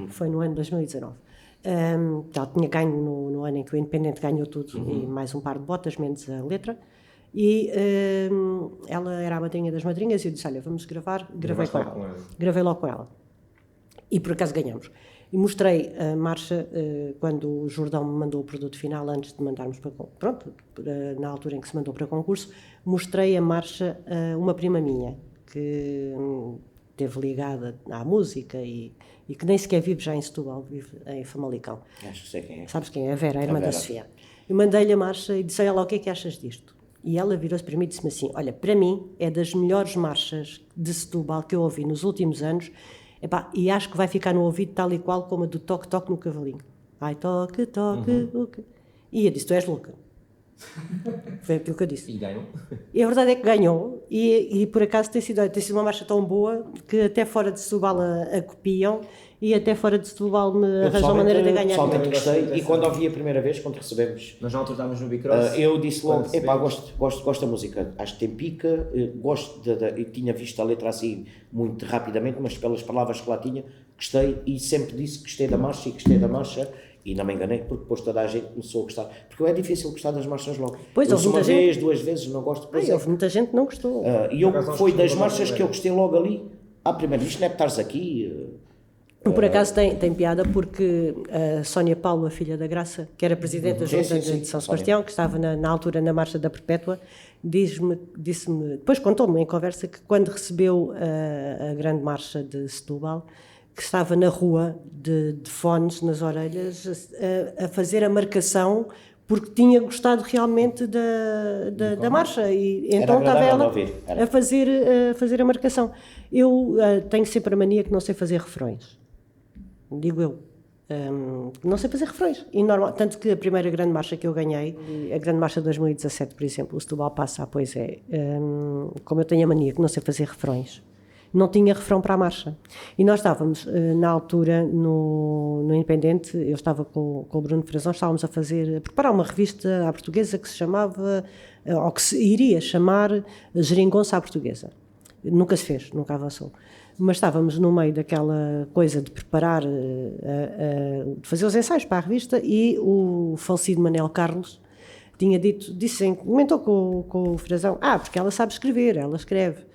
Foi no ano de 2019. Ela tinha ganho no ano em que o Independente ganhou tudo, e mais um par de botas, menos a letra. E ela era a madrinha das madrinhas e eu disse: Olha, vamos gravar. Gravei logo com ela. E por acaso ganhamos. E mostrei a marcha quando o Jordão me mandou o produto final, antes de mandarmos para pronto, na altura em que se mandou para concurso, mostrei a marcha a uma prima minha, que esteve ligada à música e que nem sequer vive já em Setúbal, vive em Famalicão. Acho que sei quem é. Sabes quem é? A Vera, a irmã da Vera. Sofia. Eu mandei-lhe a marcha e disse a ela: o que é que achas disto? E ela virou-se para mim e disse-me assim: olha, para mim é das melhores marchas de Setúbal que eu ouvi nos últimos anos. Epá, e acho que vai ficar no ouvido tal e qual como a do Toque Toque no Cavalinho. Ai, toque, toque, toque. E eu disse: tu és louca. Foi aquilo que eu disse. E ganham. E a verdade é que ganhou, e por acaso tem sido uma marcha tão boa que até fora de Setúbal a copiam, e até fora de Setúbal me arranjam maneira de ganhar. Pessoalmente dinheiro. gostei, e quando ouvi a primeira vez, quando recebemos, Nós na altura estávamos no Bicross. eu disse logo, quando epá, recebemos- gosto da música, acho que tem pica, gosto eu tinha visto a letra assim muito rapidamente, mas pelas palavras que lá tinha, gostei, e sempre disse que gostei da marcha e gostei da marcha, e não me enganei, porque depois toda a gente começou a gostar, porque é difícil gostar das marchas logo. Pois, eu houve uma muita vez, 2 vezes, não gosto, depois Houve muita gente que não gostou. e eu, Por acaso, foi nós das gostamos marchas da que eu gostei logo ali, primeiro, isto não é de estares aqui, Por acaso tem piada porque a Sónia Paulo, a filha da Graça, que era presidente da Junta de São Sebastião, que estava na altura na Marcha da Perpétua, disse-me, depois contou-me em conversa que quando recebeu a grande marcha de Setúbal, que estava na rua de fones nas orelhas a fazer a marcação porque tinha gostado realmente da marcha e então estava agradável ela de ouvir, era. a fazer a marcação. Eu tenho sempre a mania que não sei fazer refrões. Digo eu. Não sei fazer refrões. E normal, tanto que a primeira grande marcha que eu ganhei, a grande marcha de 2017, por exemplo, o Setúbal passa, pois é, como eu tenho a mania que não sei fazer refrões, não tinha refrão para a marcha. E nós estávamos, na altura, no Independente, eu estava com o Bruno Frazão, estávamos a preparar uma revista à portuguesa que se chamava, ou que se iria chamar Geringonça à Portuguesa. Nunca se fez, nunca avançou. Mas estávamos no meio daquela coisa de preparar, de fazer os ensaios para a revista, e o falecido Manel Carlos tinha comentou com o Frazão: porque ela sabe escrever, ela escreve.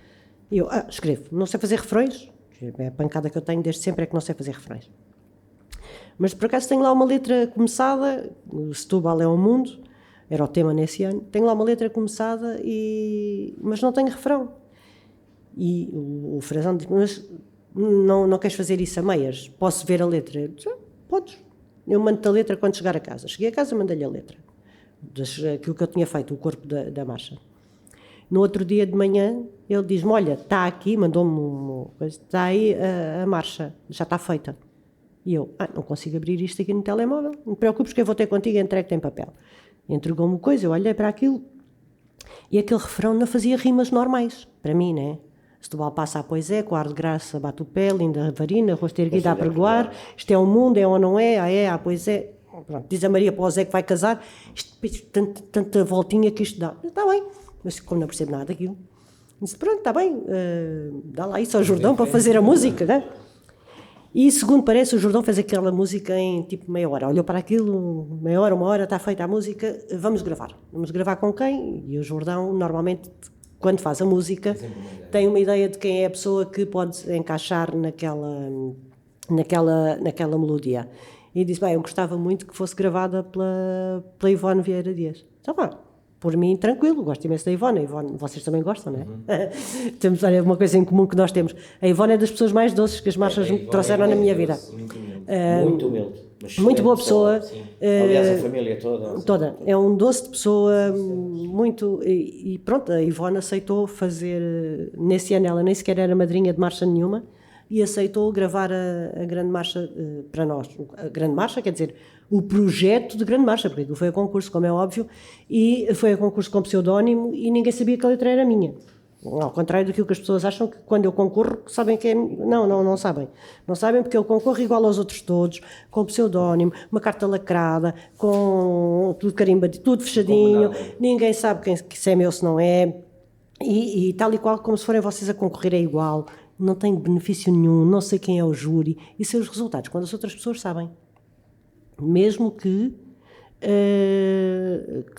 E eu: escrevo, não sei fazer refrões. É a pancada que eu tenho desde sempre, é que não sei fazer refrões. Mas por acaso tenho lá uma letra começada, o Setúbal é um mundo, era o tema nesse ano, tenho lá uma letra começada, mas não tenho refrão. E o Frazão disse: mas não queres fazer isso a meias? Posso ver a letra? Eu disse: podes. Eu mando-te a letra quando chegar a casa. Cheguei a casa, mandei-lhe a letra. Aquilo que eu tinha feito, o corpo da marcha. No outro dia de manhã, ele diz-me: olha, está aqui, mandou-me uma coisa, está aí a marcha, já está feita. E eu: não consigo abrir isto aqui no telemóvel. Não te preocupes que eu vou ter contigo, entregue-te em papel. Entregou-me coisa, eu olhei para aquilo, e aquele refrão não fazia rimas normais, para mim, né? Setúbal passa, pois é, com ar de graça, bate o pé, linda varina, rosto erguido a pregoar, isto é o mundo, é ou não é, pois é. Pronto, diz a Maria para o Zé que vai casar, tanta voltinha que isto dá. Está bem, mas como não percebo nada daquilo, disse: pronto, está bem, dá lá isso ao Jordão para fazer a música, né? E segundo parece, o Jordão fez aquela música em tipo meia hora, olhou para aquilo, meia hora, uma hora, está feita a música, vamos gravar com quem? E o Jordão normalmente, quando faz a música, tem uma ideia de quem é a pessoa que pode encaixar naquela melodia. E disse: bem, eu gostava muito que fosse gravada pela Ivone Vieira Dias. Então por mim, tranquilo, gosto imenso da Ivone. A Ivone, vocês também gostam, não é? Temos uma coisa em comum que nós temos. A Ivone é das pessoas mais doces que as marchas me trouxeram na minha vida. Muito humilde. Muito boa pessoa. Aliás, a família toda. É um doce de pessoa, muito. E pronto, a Ivone aceitou fazer. Nesse ano ela nem sequer era madrinha de marcha nenhuma, e aceitou gravar a grande marcha para nós. A grande marcha, quer dizer, o projeto de grande marcha, porque aquilo foi a concurso, como é óbvio, e foi a concurso com pseudónimo, e ninguém sabia que a letra era minha. Ao contrário daquilo que as pessoas acham, que quando eu concorro sabem que é... Não sabem. Não sabem, porque eu concorro igual aos outros todos, com pseudónimo, uma carta lacrada, com tudo carimbadinho, tudo fechadinho, ninguém sabe se é meu, se não é, e tal e qual, como se forem vocês a concorrer, é igual, não tem benefício nenhum, não sei quem é o júri, e sei os resultados quando as outras pessoas sabem. Mesmo que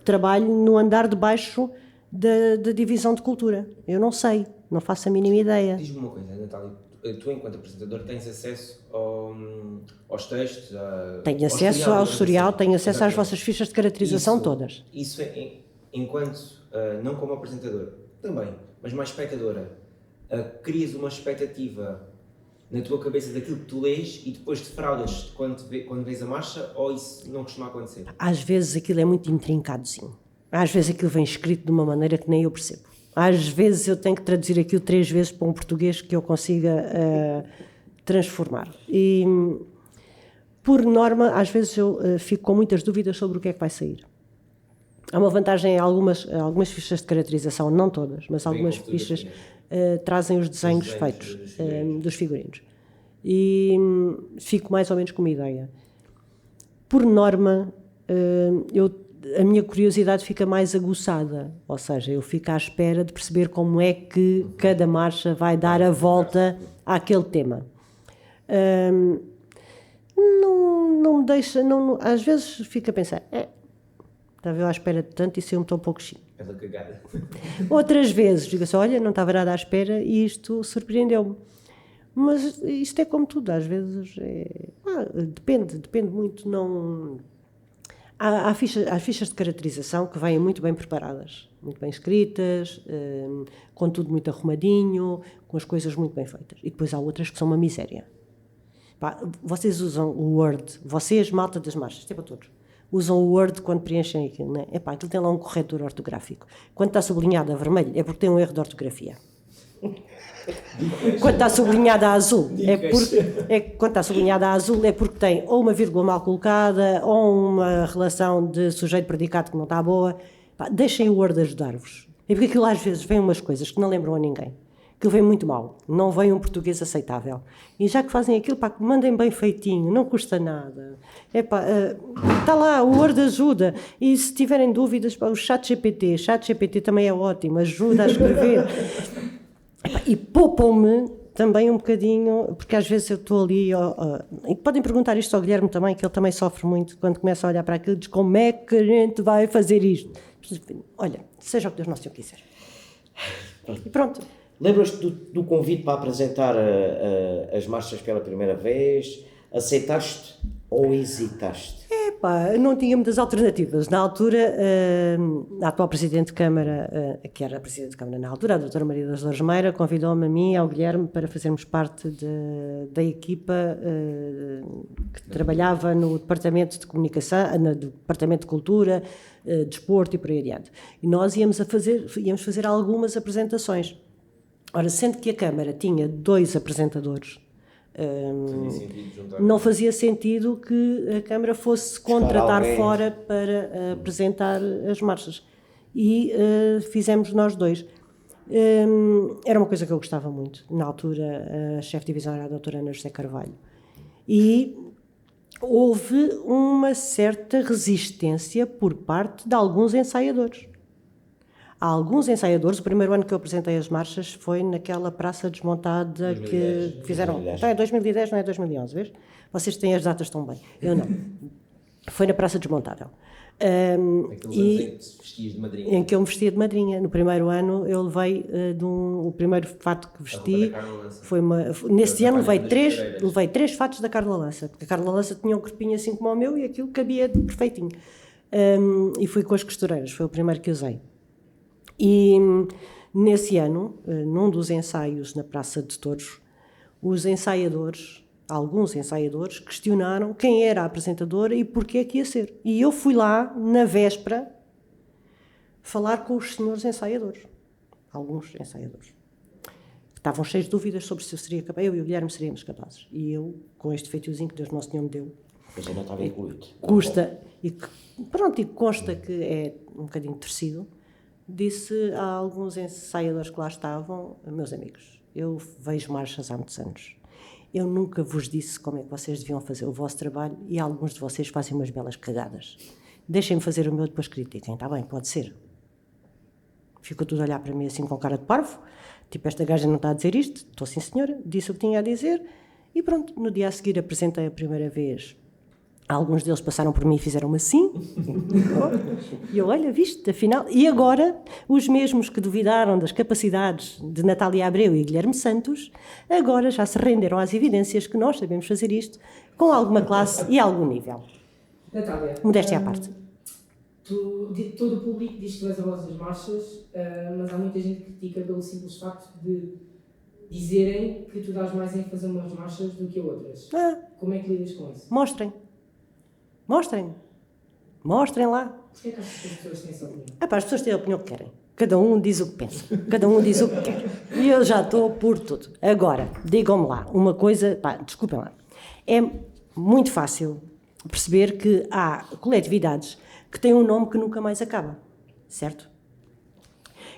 trabalhe no andar de baixo da divisão de cultura. Eu não sei, não faço a mínima ideia. Diz-me uma coisa, Natália, tu enquanto apresentador tens acesso aos textos? Tenho acesso ao historial, tenho acesso às vossas fichas de caracterização todas. Isso é, enquanto, não como apresentador, também, mas mais espectadora, crias uma expectativa na tua cabeça daquilo que tu lês e depois defraudas quando vês a marcha, ou isso não costuma acontecer? Às vezes aquilo é muito intrincadozinho. Às vezes aquilo vem escrito de uma maneira que nem eu percebo. Às vezes eu tenho que traduzir aquilo 3 vezes para um português que eu consiga transformar. E, por norma, às vezes eu fico com muitas dúvidas sobre o que é que vai sair. Há uma vantagem em algumas fichas de caracterização, não todas, mas algumas fichas trazem os desenhos feitos dos figurinos. E fico mais ou menos com uma ideia. Por norma, a minha curiosidade fica mais aguçada, ou seja, eu fico à espera de perceber como é que cada marcha vai dar a volta àquele tema. Não me deixa, às vezes fico a pensar, estava eu à espera de tanto e saiu-me tão pouquinho. É da cagada. Outras vezes digo assim, olha, não estava nada à espera e isto surpreendeu-me. Mas isto é como tudo, às vezes depende muito, não... Há fichas de caracterização que vêm muito bem preparadas, muito bem escritas, com tudo muito arrumadinho, com as coisas muito bem feitas. E depois há outras que são uma miséria. Vocês usam o Word, vocês, malta das marchas, isto é para todos, usam o Word quando preenchem aquilo, não é? Aquilo tem lá um corretor ortográfico. Quando está sublinhado a vermelho, é porque tem um erro de ortografia. Quando está sublinhada a azul, quando está sublinhada a azul é porque tem ou uma vírgula mal colocada ou uma relação de sujeito-predicado que não está boa. Deixem o Word ajudar-vos. É porque aquilo às vezes vem umas coisas que não lembram a ninguém. Aquilo vem muito mal, não vem um português aceitável. E já que fazem aquilo, mandem bem feitinho, não custa nada. Está lá, o Word ajuda. E se tiverem dúvidas, o ChatGPT também é ótimo, ajuda a escrever. E poupam-me também um bocadinho, porque às vezes eu estou ali, e podem perguntar isto ao Guilherme também, que ele também sofre muito quando começa a olhar para aquilo, diz como é que a gente vai fazer isto? Olha, seja o que Deus Nosso Senhor quiser. E pronto. Lembras-te do convite para apresentar as marchas pela primeira vez? Aceitaste ou hesitaste? Não tinha muitas alternativas. Na altura, a atual Presidente de Câmara, que era a Presidente de Câmara na altura, a doutora Maria das Dores Meira, convidou-me a mim e ao Guilherme para fazermos parte da equipa que trabalhava no Departamento de Comunicação, no Departamento de Cultura, Desporto e por aí adiante. E nós íamos fazer algumas apresentações. Ora, sendo que a Câmara tinha 2 apresentadores, não fazia sentido que a Câmara fosse contratar fora para apresentar as marchas. E fizemos nós 2. Era uma coisa que eu gostava muito. Na altura, a chefe de divisão era a doutora Ana José Carvalho. E houve uma certa resistência por parte de alguns ensaiadores. Há alguns ensaiadores, o primeiro ano que eu apresentei as marchas foi naquela praça desmontada 2010, que fizeram... 2010. Então é 2010, não é 2011, vês? Vocês têm as datas tão bem, eu não. Foi na praça desmontável. Aqueles anos em que te vestias de madrinha. Em que eu me vestia de madrinha. No primeiro ano eu levei o primeiro fato que vesti foi nesse ano levei 3 fatos da Carla Lança, porque a Carla Lança tinha um corpinho assim como o meu e aquilo cabia perfeitinho. E fui com as costureiras, foi o primeiro que usei. E nesse ano, num dos ensaios na Praça de Touros, alguns ensaiadores, questionaram quem era a apresentadora e porquê é que ia ser. E eu fui lá, na véspera, falar com os senhores ensaiadores, alguns ensaiadores, que estavam cheios de dúvidas sobre se eu seria capaz, eu e o Guilherme seríamos capazes. E eu, com este feitiozinho que Deus Nosso Senhor me deu, mas eu não estava incluído. E consta que é um bocadinho torcido, disse a alguns ensaiadores que lá estavam, meus amigos, eu vejo marchas há muitos anos. Eu nunca vos disse como é que vocês deviam fazer o vosso trabalho e alguns de vocês fazem umas belas cagadas. Deixem-me fazer o meu, depois critiquem. Está bem, pode ser. Ficou tudo a olhar para mim assim com cara de parvo. Tipo, esta gaja não está a dizer isto. Estou sim, senhora. Disse o que tinha a dizer. E pronto, no dia a seguir apresentei a primeira vez Alguns deles passaram por mim e fizeram-me assim. E eu, olha, viste, afinal... E agora, os mesmos que duvidaram das capacidades de Natália Abreu e Guilherme Santos, agora já se renderam às evidências que nós sabemos fazer isto com alguma classe e algum nível. Natália, Modéstia à parte. Todo o público diz que tu és a voz das marchas, mas há muita gente que critica pelo simples facto de dizerem que tu dás mais ênfase a umas marchas do que a outras. Como é que lidas com isso? Mostrem lá. Porquê é que achas que as pessoas têm essa opinião? As pessoas têm a opinião que querem. Cada um diz o que pensa. Cada um diz o que quer. E eu já estou por tudo. Agora, digam-me lá, uma coisa... desculpem lá. É muito fácil perceber que há coletividades que têm um nome que nunca mais acaba. Certo?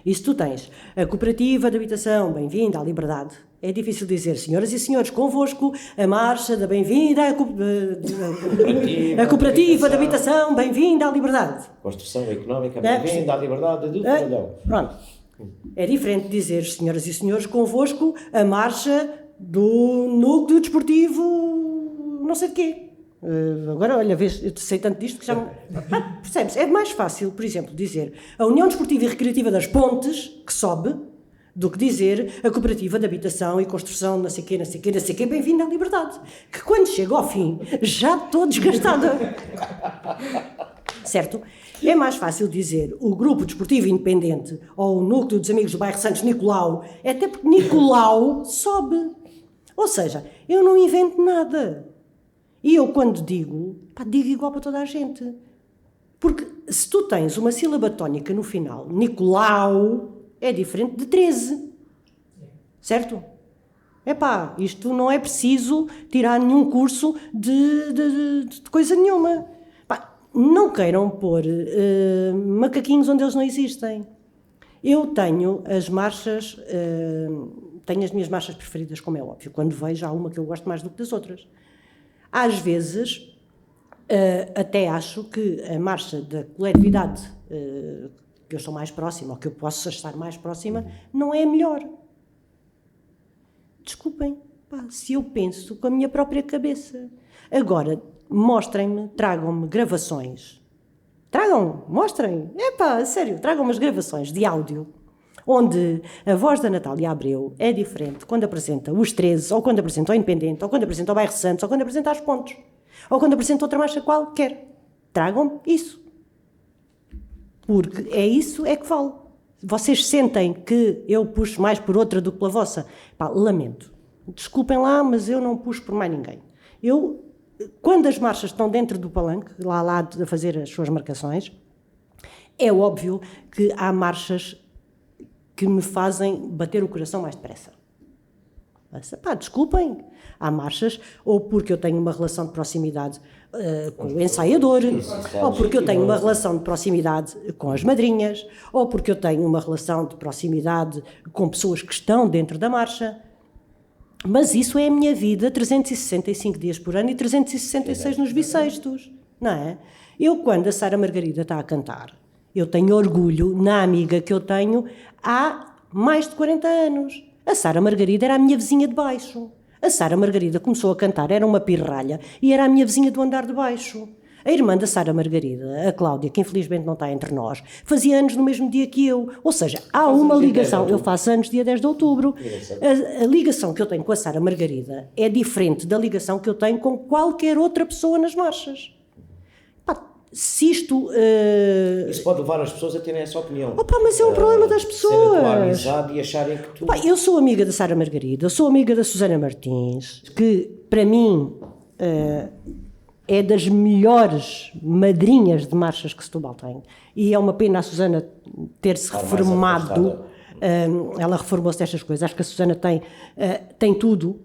E se tu tens a Cooperativa de Habitação Bem-vinda à Liberdade, é difícil dizer, senhoras e senhores, convosco a marcha da bem-vinda a Cooperativa de Habitação Bem-vinda à Liberdade. Construção económica bem-vinda à liberdade do cidadão. Pronto. É diferente dizer, senhoras e senhores, convosco a marcha do núcleo desportivo não sei de quê. Agora, olha, vês, eu sei tanto disto que já não... Percebes? É mais fácil, por exemplo, dizer a União Desportiva e Recreativa das Pontes, que sobe, do que dizer a Cooperativa de Habitação e Construção, não sei quê, bem-vinda à Liberdade. Que quando chega ao fim, já estou desgastada. Certo? É mais fácil dizer o Grupo Desportivo Independente ou o Núcleo dos Amigos do Bairro Santos Nicolau, até porque Nicolau sobe. Ou seja, eu não invento nada. E eu, quando digo, digo igual para toda a gente. Porque se tu tens uma sílaba tónica no final, Nicolau é diferente de 13. Certo? Isto não é preciso tirar nenhum curso de coisa nenhuma. Não queiram pôr macaquinhos onde eles não existem. Eu tenho as marchas, tenho as minhas marchas preferidas, como é óbvio. Quando vejo, há uma que eu gosto mais do que das outras. Às vezes, até acho que a marcha da coletividade, que eu estou mais próxima, ou que eu posso estar mais próxima, não é a melhor. Desculpem, se eu penso com a minha própria cabeça. Agora, mostrem-me, tragam-me gravações. Mostrem. Sério, tragam-me as gravações de áudio, onde a voz da Natália Abreu é diferente quando apresenta os 13, ou quando apresenta o Independente, ou quando apresenta o Bairro Santos, ou quando apresenta as Pontes, ou quando apresenta outra marcha qualquer. Tragam-me isso. Porque é isso que vale. Vocês sentem que eu puxo mais por outra do que pela vossa? Lamento. Desculpem lá, mas eu não puxo por mais ninguém. Quando as marchas estão dentro do palanque, lá a fazer as suas marcações, é óbvio que há marchas que me fazem bater o coração mais depressa. Desculpem, há marchas, ou porque eu tenho uma relação de proximidade com o ensaiador, ou porque eu tenho uma relação de proximidade com as madrinhas, ou porque eu tenho uma relação de proximidade com pessoas que estão dentro da marcha. Mas isso é a minha vida 365 dias por ano e 366 nos bissextos, não é? Eu, quando a Sara Margarida está a cantar, eu tenho orgulho na amiga que eu tenho há mais de 40 anos. A Sara Margarida era a minha vizinha de baixo. A Sara Margarida começou a cantar, era uma pirralha, e era a minha vizinha do andar de baixo. A irmã da Sara Margarida, a Cláudia, que infelizmente não está entre nós, fazia anos no mesmo dia que eu. Ou seja, há uma ligação. Eu faço anos dia 10 de outubro. A ligação que eu tenho com a Sara Margarida é diferente da ligação que eu tenho com qualquer outra pessoa nas marchas. Se isto... Isso pode levar as pessoas a terem essa opinião. Mas é um problema das pessoas. Ser a tua amizade e acharem que tu... Eu sou amiga da Sara Margarida, sou amiga da Susana Martins, que para mim é das melhores madrinhas de marchas que Setúbal tem. E é uma pena a Susana ter-se reformado. Ela reformou-se destas coisas. Acho que a Susana tem tudo.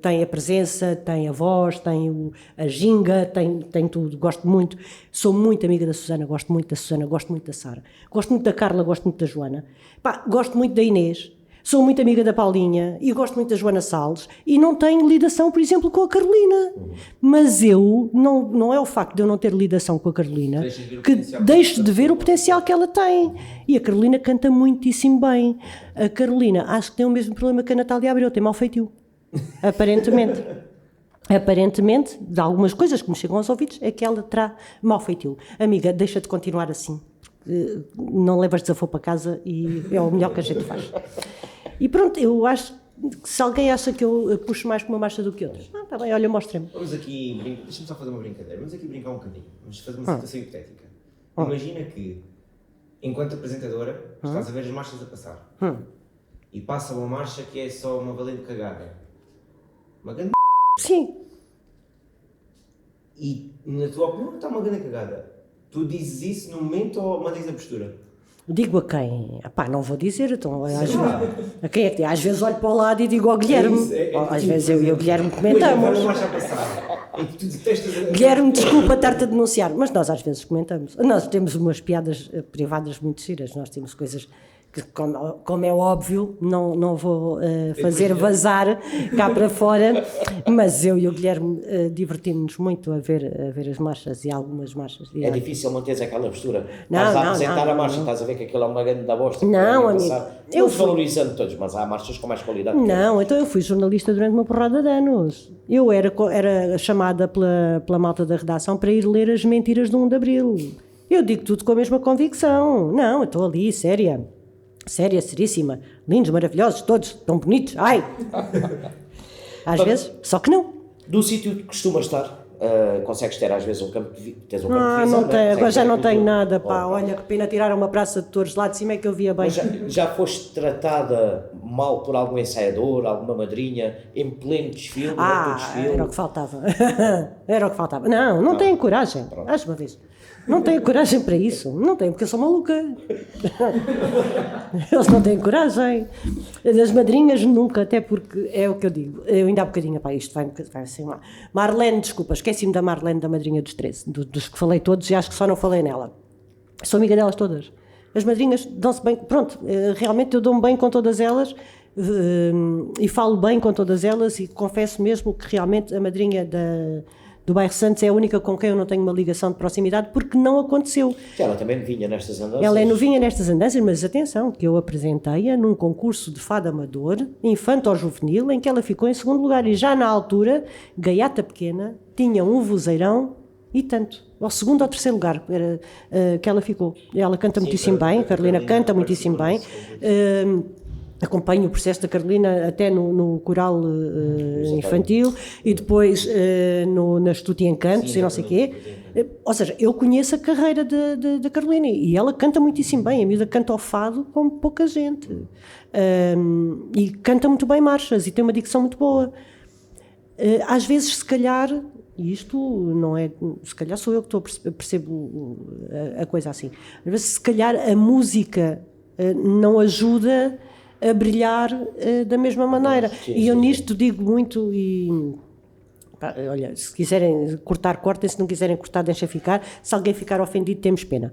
Tem a presença, tem a voz, tem a ginga, tem tudo. Gosto muito. Sou muito amiga da Susana, gosto muito da Susana, gosto muito da Sara. Gosto muito da Carla, gosto muito da Joana. Gosto muito da Inês. Sou muito amiga da Paulinha e gosto muito da Joana Salles e não tenho ligação, por exemplo, com a Carolina. Mas não é o facto de eu não ter ligação com a Carolina que deixo de ver o potencial que ela tem. E a Carolina canta muitíssimo bem. A Carolina acho que tem o mesmo problema que a Natália Abreu, tem mau feitio. Aparentemente. aparentemente, de algumas coisas que me chegam aos ouvidos, é que ela terá mau feitio. Amiga, deixa de continuar assim, porque não levas desaforo para casa e é o melhor que a gente faz. E pronto, eu acho que se alguém acha que eu puxo mais para uma marcha do que outras, está bem, olha, mostra-me. Vamos aqui, deixa-me só fazer uma brincadeira, vamos aqui brincar um bocadinho, vamos fazer uma situação hipotética. Imagina que, enquanto apresentadora, estás a ver as marchas a passar e passa uma marcha que é só uma valente cagada. Uma grande Sim. E, na tua opinião, está uma grande cagada. Tu dizes isso no momento ou mantens a postura? Digo a quem? Não vou dizer, então, a quem é que diz? Às vezes olho para o lado e digo ao Guilherme. Às vezes eu e o Guilherme comentamos. Uma marcha a passar, em que tu detestas Guilherme, desculpa estar-te a denunciar, mas nós às vezes comentamos. Nós temos umas piadas privadas muito giras, nós temos coisas que, como é óbvio, não vou fazer vazar cá para fora, mas eu e o Guilherme divertimos-nos muito a ver as marchas e algumas marchas. É difícil manteres aquela postura. Não, Estás a não, apresentar não, a marcha, não. estás a ver que aquilo é uma grande da bosta. Não, amigo. Eu valorizando todos, mas há marchas com mais qualidade. Não, então eu fui jornalista durante uma porrada de anos. Eu era chamada pela malta da redação para ir ler as mentiras do 1 de Abril. Eu digo tudo com a mesma convicção. Não, eu estou ali, séria, seríssima. Lindos, maravilhosos, todos, tão bonitos. Ai! Às vezes, só que não. Do sítio que costumas estar, consegues ter às vezes um campo de tens um campo de Ah, visão, não tenho, agora já não tenho tudo. nada, pá. Olha que pena, tiraram uma praça de touros lá de cima, é que eu via bem. Mas já foste tratada mal por algum ensaiador, alguma madrinha, em pleno desfile, durante o desfile? Era o que faltava. Era o que faltava. Não tenho coragem. Acho uma vez. Não tenho coragem para isso. Não tenho, porque eu sou maluca. Eles não têm coragem. Das madrinhas nunca, até porque é o que eu digo. Eu ainda há bocadinho, pá, isto vai assim mal. Marlene, desculpa, esqueci-me da Marlene, da madrinha dos 13, dos que falei todos e acho que só não falei nela. Sou amiga delas todas. As madrinhas dão-se bem, pronto, realmente eu dou-me bem com todas elas e falo bem com todas elas e confesso mesmo que realmente a madrinha do Bairro Santos é a única com quem eu não tenho uma ligação de proximidade porque não aconteceu. Ela também vinha nestas andanças. Ela é novinha nestas andanças, mas atenção, que eu apresentei-a num concurso de fado amador, infanto-juvenil, em que ela ficou em segundo lugar e já na altura, gaiata pequena, tinha um vozeirão e tanto. Ao segundo ou terceiro lugar era, que ela ficou. Ela canta muitíssimo bem, a Carolina canta muitíssimo bem. Acompanho o processo da Carolina até no coral infantil e depois na Estudo e Encantos e não sei o quê. Ou seja, eu conheço a carreira da Carolina e ela canta muitíssimo bem. A miúda canta ao fado como pouca gente. E canta muito bem marchas e tem uma dicção muito boa. Às vezes, se calhar, e isto não é... Se calhar sou eu que percebo a coisa assim. Às vezes, se calhar, a música não ajuda a brilhar da mesma maneira. E eu nisto digo muito e... Pá, olha, se quiserem cortar, cortem, se não quiserem cortar, deixem ficar. Se alguém ficar ofendido, temos pena.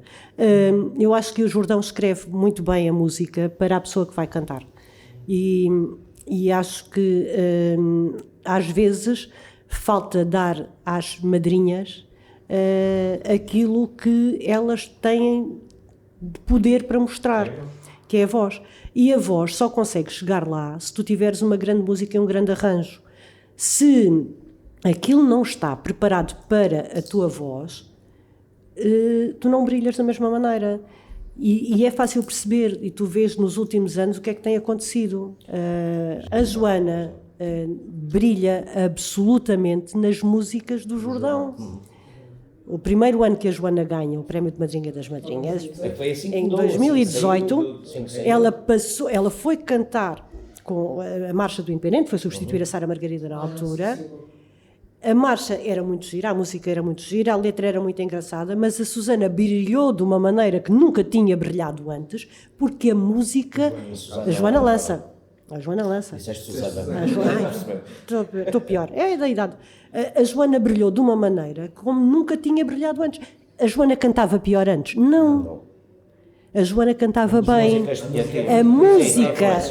Eu acho que o Jordão escreve muito bem a música para a pessoa que vai cantar. E acho que às vezes falta dar às madrinhas aquilo que elas têm de poder para mostrar, que é a voz. E a voz só consegue chegar lá se tu tiveres uma grande música e um grande arranjo. Se aquilo não está preparado para a tua voz, tu não brilhas da mesma maneira. E é fácil perceber, e tu vês nos últimos anos o que é que tem acontecido. A Joana brilha absolutamente nas músicas do Jordão. O primeiro ano que a Joana ganha o Prémio de Madrinha das Madrinhas, Foi assim que em mudou, 2018, sim. ela foi cantar com a Marcha do Independente, foi substituir a Sara Margarida na altura. A marcha era muito gira, a música era muito gira, a letra era muito engraçada, mas a Susana brilhou de uma maneira que nunca tinha brilhado antes, porque a música... A Joana Lança. A Joana Lança. Disseste Susana. Estou pior. É da idade. A Joana brilhou de uma maneira como nunca tinha brilhado antes. A Joana cantava pior antes? Não. A Joana cantava bem. A música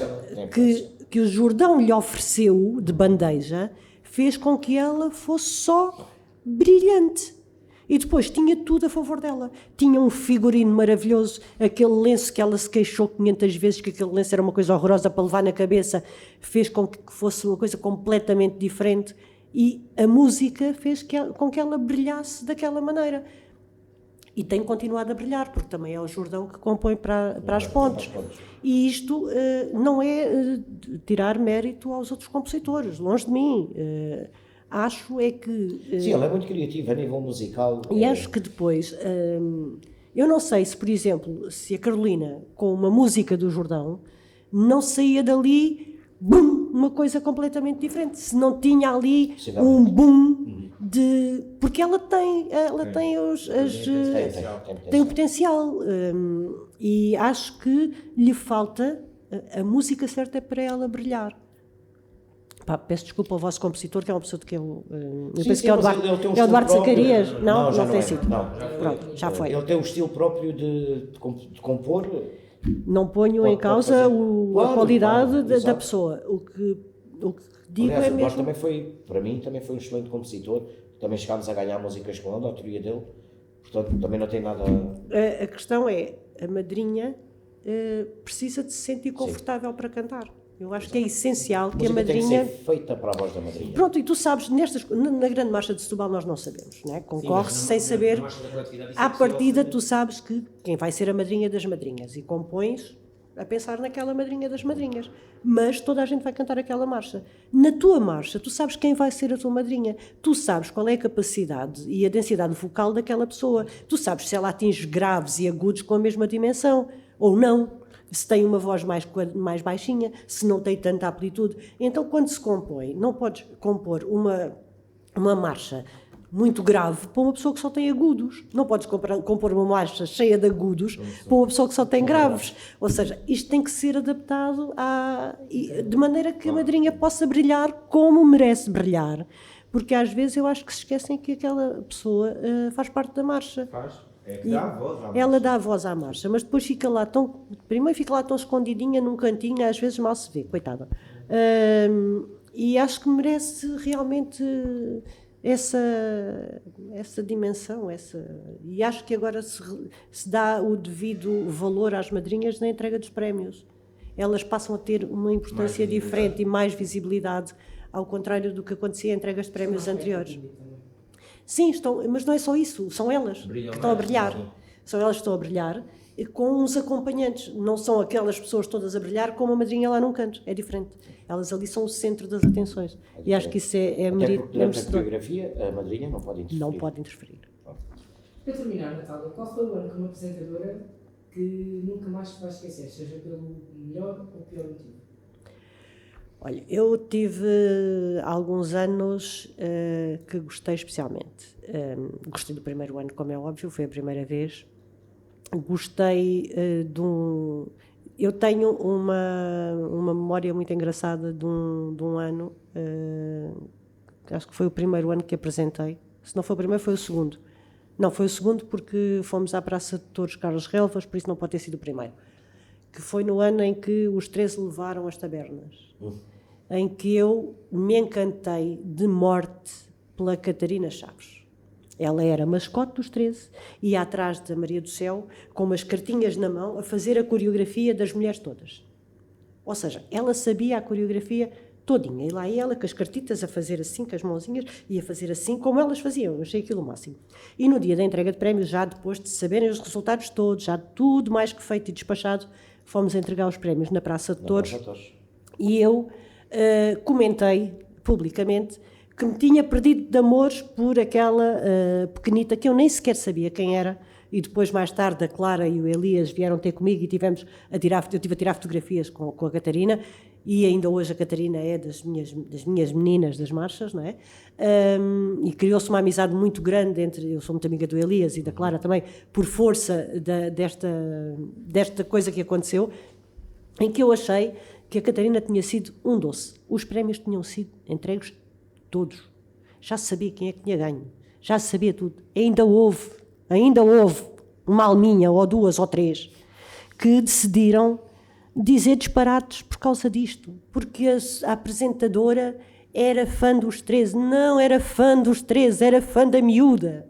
que o Jordão lhe ofereceu de bandeja fez com que ela fosse só brilhante. E depois tinha tudo a favor dela. Tinha um figurino maravilhoso, aquele lenço que ela se queixou 500 vezes, que aquele lenço era uma coisa horrorosa para levar na cabeça, fez com que fosse uma coisa completamente diferente. E a música fez com que ela brilhasse daquela maneira. E tem continuado a brilhar, porque também é o Jordão que compõe para as pontes. E isto não é tirar mérito aos outros compositores, longe de mim. Acho é que... Sim, ela é muito criativa a nível musical. E acho que depois... eu não sei se, por exemplo, se a Carolina, com uma música do Jordão, não saía dali, bum, uma coisa completamente diferente. Se não tinha ali um boom de... Porque ela tem o potencial. E acho que lhe falta a música certa para ela brilhar. Pá, peço desculpa ao vosso compositor, que é uma pessoa que eu penso que é o Eduardo Zacarias. Não tem sido. Não. Pronto, já foi. Ele tem um estilo próprio de compor. Não ponho em causa a qualidade da pessoa. O que digo Aliás, é o Eduardo mesmo... também foi, para mim, também foi um excelente compositor. Também chegámos a ganhar músicas com ele, a autoria dele. Portanto, também não tem nada... A questão é, a madrinha precisa de se sentir confortável para cantar. Eu acho que é essencial que a madrinha... tem que ser feita para a voz da madrinha. Pronto, e tu sabes, na grande marcha de Setúbal nós não sabemos, não é? Concorre-se sem saber. À partida tu sabes que quem vai ser a madrinha das madrinhas e compões a pensar naquela madrinha das madrinhas. Mas toda a gente vai cantar aquela marcha. Na tua marcha, tu sabes quem vai ser a tua madrinha. Tu sabes qual é a capacidade e a densidade vocal daquela pessoa. Tu sabes se ela atinge graves e agudos com a mesma dimensão ou não. Se tem uma voz mais baixinha, se não tem tanta amplitude. Então, quando se compõe, não podes compor uma marcha muito grave para uma pessoa que só tem agudos. Não podes compor uma marcha cheia de agudos para uma pessoa que só tem graves. Ou seja, isto tem que ser adaptado de maneira que a madrinha possa brilhar como merece brilhar. Porque às vezes eu acho que se esquecem que aquela pessoa faz parte da marcha. É que dá a voz à marcha. Ela dá a voz à marcha, mas depois primeiro fica lá tão escondidinha num cantinho, às vezes mal se vê, coitada. E acho que merece realmente essa dimensão, e acho que agora se dá o devido valor às madrinhas na entrega dos prémios. Elas passam a ter uma importância diferente e mais visibilidade, ao contrário do que acontecia em entregas de prémios anteriores. Sim, mas não é só isso, são elas que estão a brilhar. São elas que estão a brilhar com uns acompanhantes. Não são aquelas pessoas todas a brilhar como a madrinha lá num canto, é diferente. Elas ali são o centro das atenções. E acho que isso é Durante a coreografia, a madrinha não pode interferir. Não pode interferir. Para terminar, Natália, qual foi o ano como apresentadora que nunca mais te vais esquecer, seja pelo melhor ou pior motivo? Olha, eu tive alguns anos que gostei especialmente. Gostei do primeiro ano, como é óbvio, foi a primeira vez. Gostei Eu tenho uma memória muito engraçada de um ano, acho que foi o primeiro ano que apresentei. Se não foi o primeiro, foi o segundo. Não, foi o segundo porque fomos à Praça de Touros Carlos Relvas, por isso não pode ter sido o primeiro. Que foi no ano em que os 13 levaram as tabernas. Em que eu me encantei de morte pela Catarina Chaves. Ela era mascote dos 13, ia atrás da Maria do Céu, com umas cartinhas na mão, a fazer a coreografia das mulheres todas. Ou seja, ela sabia a coreografia todinha. E lá ia ela com as cartitas a fazer assim, com as mãozinhas, e a fazer assim, como elas faziam. Eu achei aquilo o máximo. E no dia da entrega de prémios, já depois de saberem os resultados todos, já tudo mais que feito e despachado, fomos entregar os prémios na Praça de Touros. E eu comentei publicamente que me tinha perdido de amores por aquela pequenita que eu nem sequer sabia quem era, e depois mais tarde a Clara e o Elias vieram ter comigo e eu tive a tirar fotografias com a Catarina, e ainda hoje a Catarina é das minhas meninas das marchas, não é? E criou-se uma amizade muito grande eu sou muito amiga do Elias e da Clara também, por força desta coisa que aconteceu, em que eu achei que a Catarina tinha sido um doce. Os prémios tinham sido entregues todos. Já se sabia quem é que tinha ganho. Já se sabia tudo. Ainda houve uma alminha, ou duas, ou três, que decidiram dizer disparates por causa disto. Porque a apresentadora era fã dos 13. Não era fã dos 13, era fã da miúda.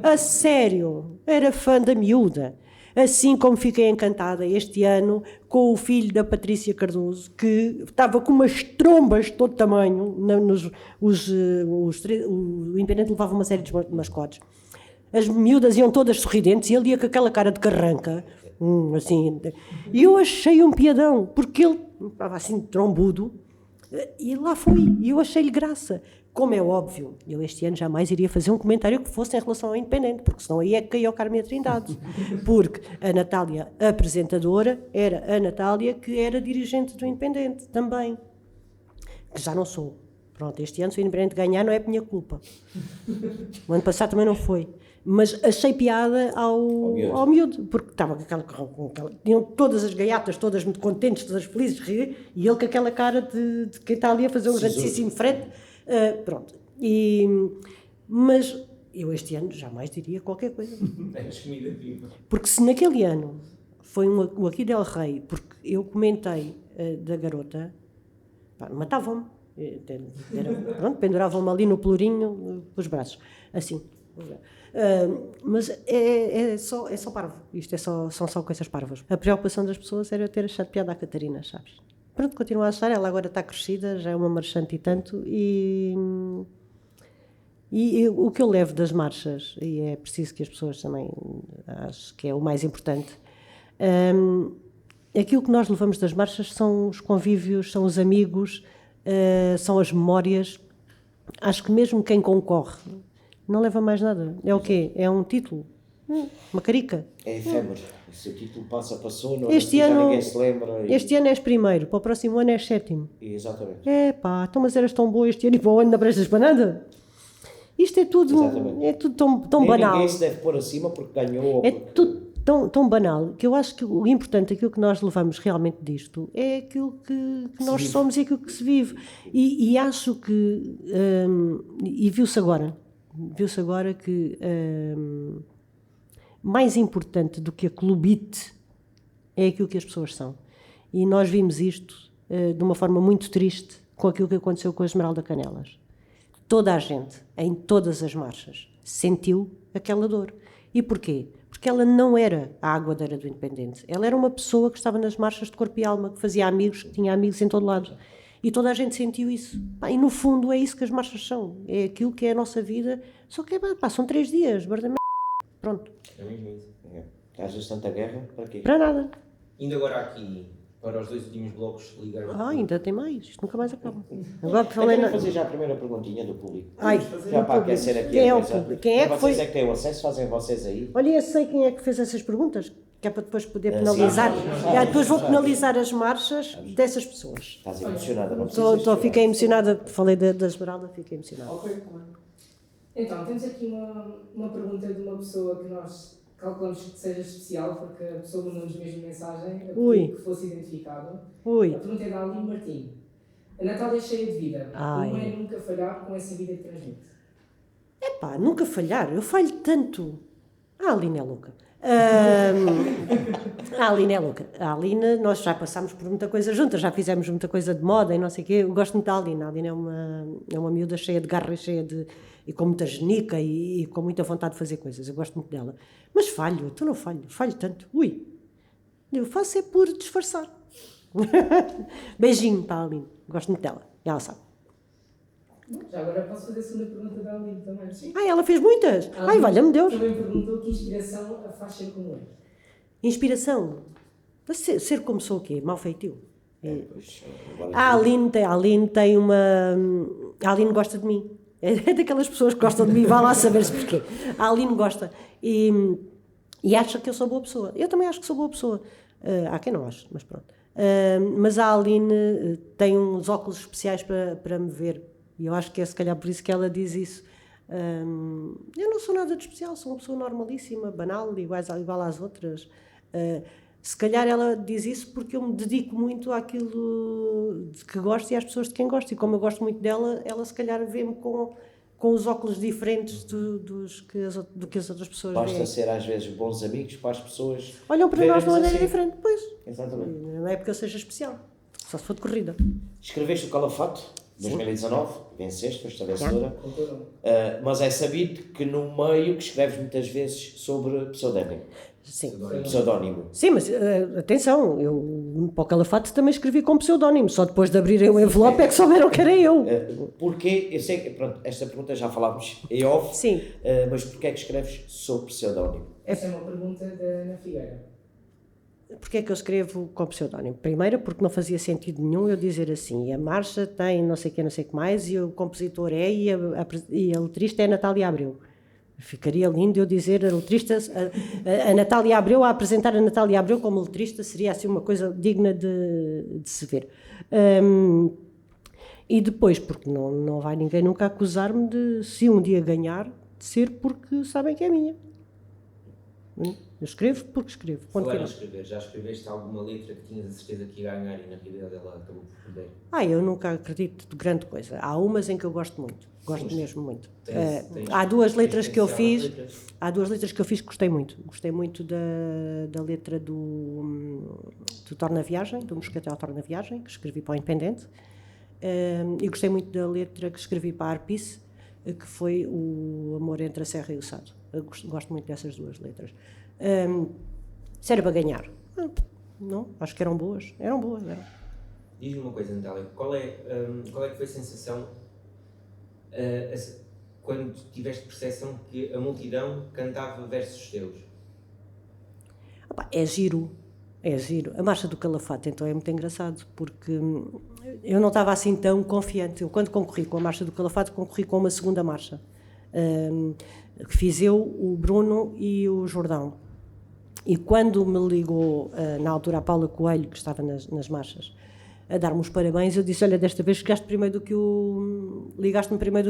A sério, era fã da miúda. Assim como fiquei encantada este ano com o filho da Patrícia Cardoso, que estava com umas trombas de todo tamanho, o Independente levava uma série de mascotes. As miúdas iam todas sorridentes e ele ia com aquela cara de carranca, assim. E eu achei um piadão, porque ele estava assim trombudo, e lá foi, e eu achei-lhe graça. Como é óbvio, eu este ano jamais iria fazer um comentário que fosse em relação ao Independente, porque senão aí é que caiu o Carme Trindade. Porque a Natália, apresentadora, era a Natália que era dirigente do Independente também. Que já não sou. Pronto, este ano se o Independente ganhar não é por minha culpa. O ano passado também não foi. Mas achei piada ao miúdo, porque estava com aquela... Tinham todas as gaiatas, todas muito contentes, todas felizes, e ele com aquela cara de quem está ali a fazer um grandíssimo frete. Pronto. Mas eu este ano jamais diria qualquer coisa. Porque se naquele ano foi o Aqui del Rei, porque eu comentei da garota, matavam-me. Pronto, penduravam-me ali no pelourinho, pelos braços. Assim. Mas é só parvo. Isto são só coisas parvas. A preocupação das pessoas era ter achado piada à Catarina, sabes? Pronto, continua a achar, ela agora está crescida, já é uma marchante e tanto, e o que eu levo das marchas, e é preciso que as pessoas também, acho que é o mais importante, aquilo que nós levamos das marchas são os convívios, são os amigos, são as memórias. Acho que mesmo quem concorre não leva mais nada. É o quê? É um título? Uma carica? É efêmero. Se o título passou, não este já ano, ninguém se lembra. Este ano és primeiro, para o próximo ano és sétimo. Exatamente. Então mas eras tão boa este ano e para o ano não prestas para nada? Isto é tudo tão banal. Ninguém se deve pôr acima porque ganhou. É tudo tão banal, que eu acho que o importante, aquilo que nós levamos realmente disto, é aquilo que nós somos e aquilo que se vive. E acho que, e viu-se agora que mais importante do que a clubite é aquilo que as pessoas são. E nós vimos isto de uma forma muito triste com aquilo que aconteceu com a Esmeralda Canelas. Toda a gente, em todas as marchas, sentiu aquela dor. E porquê? Porque ela não era a aguadeira do Independente. Ela era uma pessoa que estava nas marchas de corpo e alma, que fazia amigos, que tinha amigos em todo lado. E toda a gente sentiu isso. E no fundo é isso que as marchas são. É aquilo que é a nossa vida. Só que são 3 dias. Pronto. É mesmo isso. Hajas tanta guerra, para quê? Para nada. Indo agora aqui para os 2 últimos blocos, ligar. Ainda tem mais. Isto nunca mais acaba. Agora Quero fazer já a primeira perguntinha do público. Já para aquecer aqui. Quem é o público? Quem é que foi? Vocês é que têm o acesso, fazem vocês aí. Olha, eu sei quem é que fez essas perguntas, que é para depois poder penalizar. Depois vou penalizar as marchas dessas pessoas. Estás emocionada, não precisas. Fiquei emocionada, falei da Esmeralda, fiquei emocionada. Então, temos aqui uma pergunta de uma pessoa que nós calculamos que seja especial, porque a pessoa mandou-nos mesmo mensagem a pedir que fosse identificado. A pergunta é da Aline Martim. A Natália é cheia de vida. Como é nunca falhar com essa vida que transmite? Nunca falhar. Eu falho tanto. A Aline é louca. A Aline é louca. A Aline, nós já passámos por muita coisa juntas, já fizemos muita coisa de moda e não sei o quê. Eu gosto muito da Aline. A Aline é uma miúda cheia de garra e com muita genica e com muita vontade de fazer coisas. Eu gosto muito dela. Mas falho, não falho tanto. Eu faço é por disfarçar. Beijinho para a Aline. Gosto muito dela. E ela sabe. Já agora posso fazer a segunda pergunta da Aline também. Sim. Ela fez muitas. Valha-me Deus. Também perguntou que inspiração a faz ser como é. Inspiração? Ser como sou o quê? Mal feitio. A Aline tem uma... A Aline gosta de mim. É daquelas pessoas que gostam de mim, vá lá saber-se porquê. A Aline gosta e acha que eu sou boa pessoa. Eu também acho que sou boa pessoa. Há quem não ache, mas pronto. Mas a Aline tem uns óculos especiais para me ver. E eu acho que é se calhar por isso que ela diz isso. Eu não sou nada de especial, sou uma pessoa normalíssima, banal, igual às outras. Se calhar ela diz isso porque eu me dedico muito àquilo de que gosto e às pessoas de quem gosto. E como eu gosto muito dela, ela se calhar vê-me com os óculos diferentes do que as outras pessoas Basta veem. ser às vezes bons amigos para as pessoas. Olham para nós de uma maneira assim. diferente, pois. Exatamente. Não é porque eu seja especial, só se for de corrida. Escreveste o Calafato, 2019, venceste, foste a vencedora. Mas é sabido que no meio que escreves muitas vezes sobre pseudónimo. Sim. Pseudónimo. Sim, mas atenção, eu para o Calafate também escrevi com pseudónimo, só depois de abrirem o envelope é que souberam que era eu. Porquê, eu sei que, pronto, esta pergunta já falámos em off, Sim. mas porquê é que escreves sob pseudónimo? Essa é uma pergunta da Ana Figueira. Porquê é que eu escrevo com pseudónimo? Primeiro, porque não fazia sentido nenhum eu dizer assim, a marcha tem não sei o que mais, e o compositor é, e a letrista é a Natália Abreu. Ficaria lindo eu dizer a letrista, a Natália Abreu, a apresentar a Natália Abreu como letrista, seria assim uma coisa digna de se ver. E depois, porque não vai ninguém nunca acusar-me de, se um dia ganhar, de ser porque sabem que é minha. Eu escrevo porque escrevo. Falar em escrever, já escreveste alguma letra que tinhas a certeza que ia ganhar e na realidade ela acabou por perder? Eu nunca acredito de grande coisa. Há umas em que eu gosto muito. Gosto mesmo muito. Tens Há duas letras que eu fiz. letras? Há duas letras que eu fiz que gostei muito. Gostei muito da letra do Torna Viagem, do Moscatel Torna Viagem, que escrevi para o Independente. E gostei muito da letra que escrevi para a Arpice, que foi o Amor entre a Serra e o Sado. Eu gosto muito dessas duas letras. Se era para ganhar? Não, acho que eram boas. Eram. Diz-me uma coisa, Natália, qual é que foi a sensação quando tiveste percepção que a multidão cantava versos teus? É giro. A Marcha do Calafate, então, é muito engraçado, porque eu não estava assim tão confiante. Eu, quando concorri com a Marcha do Calafate, concorri com uma segunda marcha, que fiz eu, o Bruno e o Jordão. E quando me ligou, na altura, a Paula Coelho, que estava nas marchas, a dar-me os parabéns, eu disse, olha, desta vez ligaste-me primeiro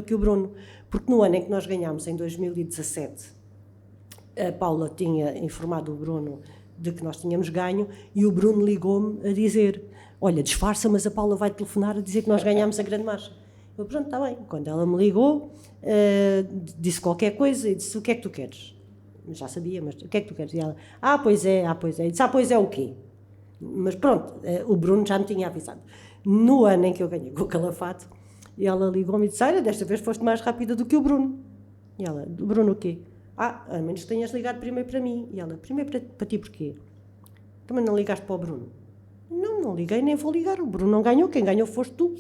do que o Bruno, porque no ano em que nós ganhámos, em 2017, a Paula tinha informado o Bruno de que nós tínhamos ganho, e o Bruno ligou-me a dizer, olha, disfarça, mas a Paula vai telefonar a dizer que nós ganhámos a grande marcha. Eu, pronto, está bem. Quando ela me ligou, disse qualquer coisa e disse, o que é que tu queres? Já sabia, mas o que é que tu queres? E ela, pois é. E disse, pois é o quê? Mas pronto, o Bruno já me tinha avisado. No ano em que eu ganhei com o Calafate, ela ligou-me e disse, olha, desta vez foste mais rápida do que o Bruno. E ela, do Bruno o quê? A menos que tenhas ligado primeiro para mim. E ela, primeiro para ti porquê? Também não ligaste para o Bruno? Não liguei, nem vou ligar. O Bruno não ganhou, quem ganhou foste tu.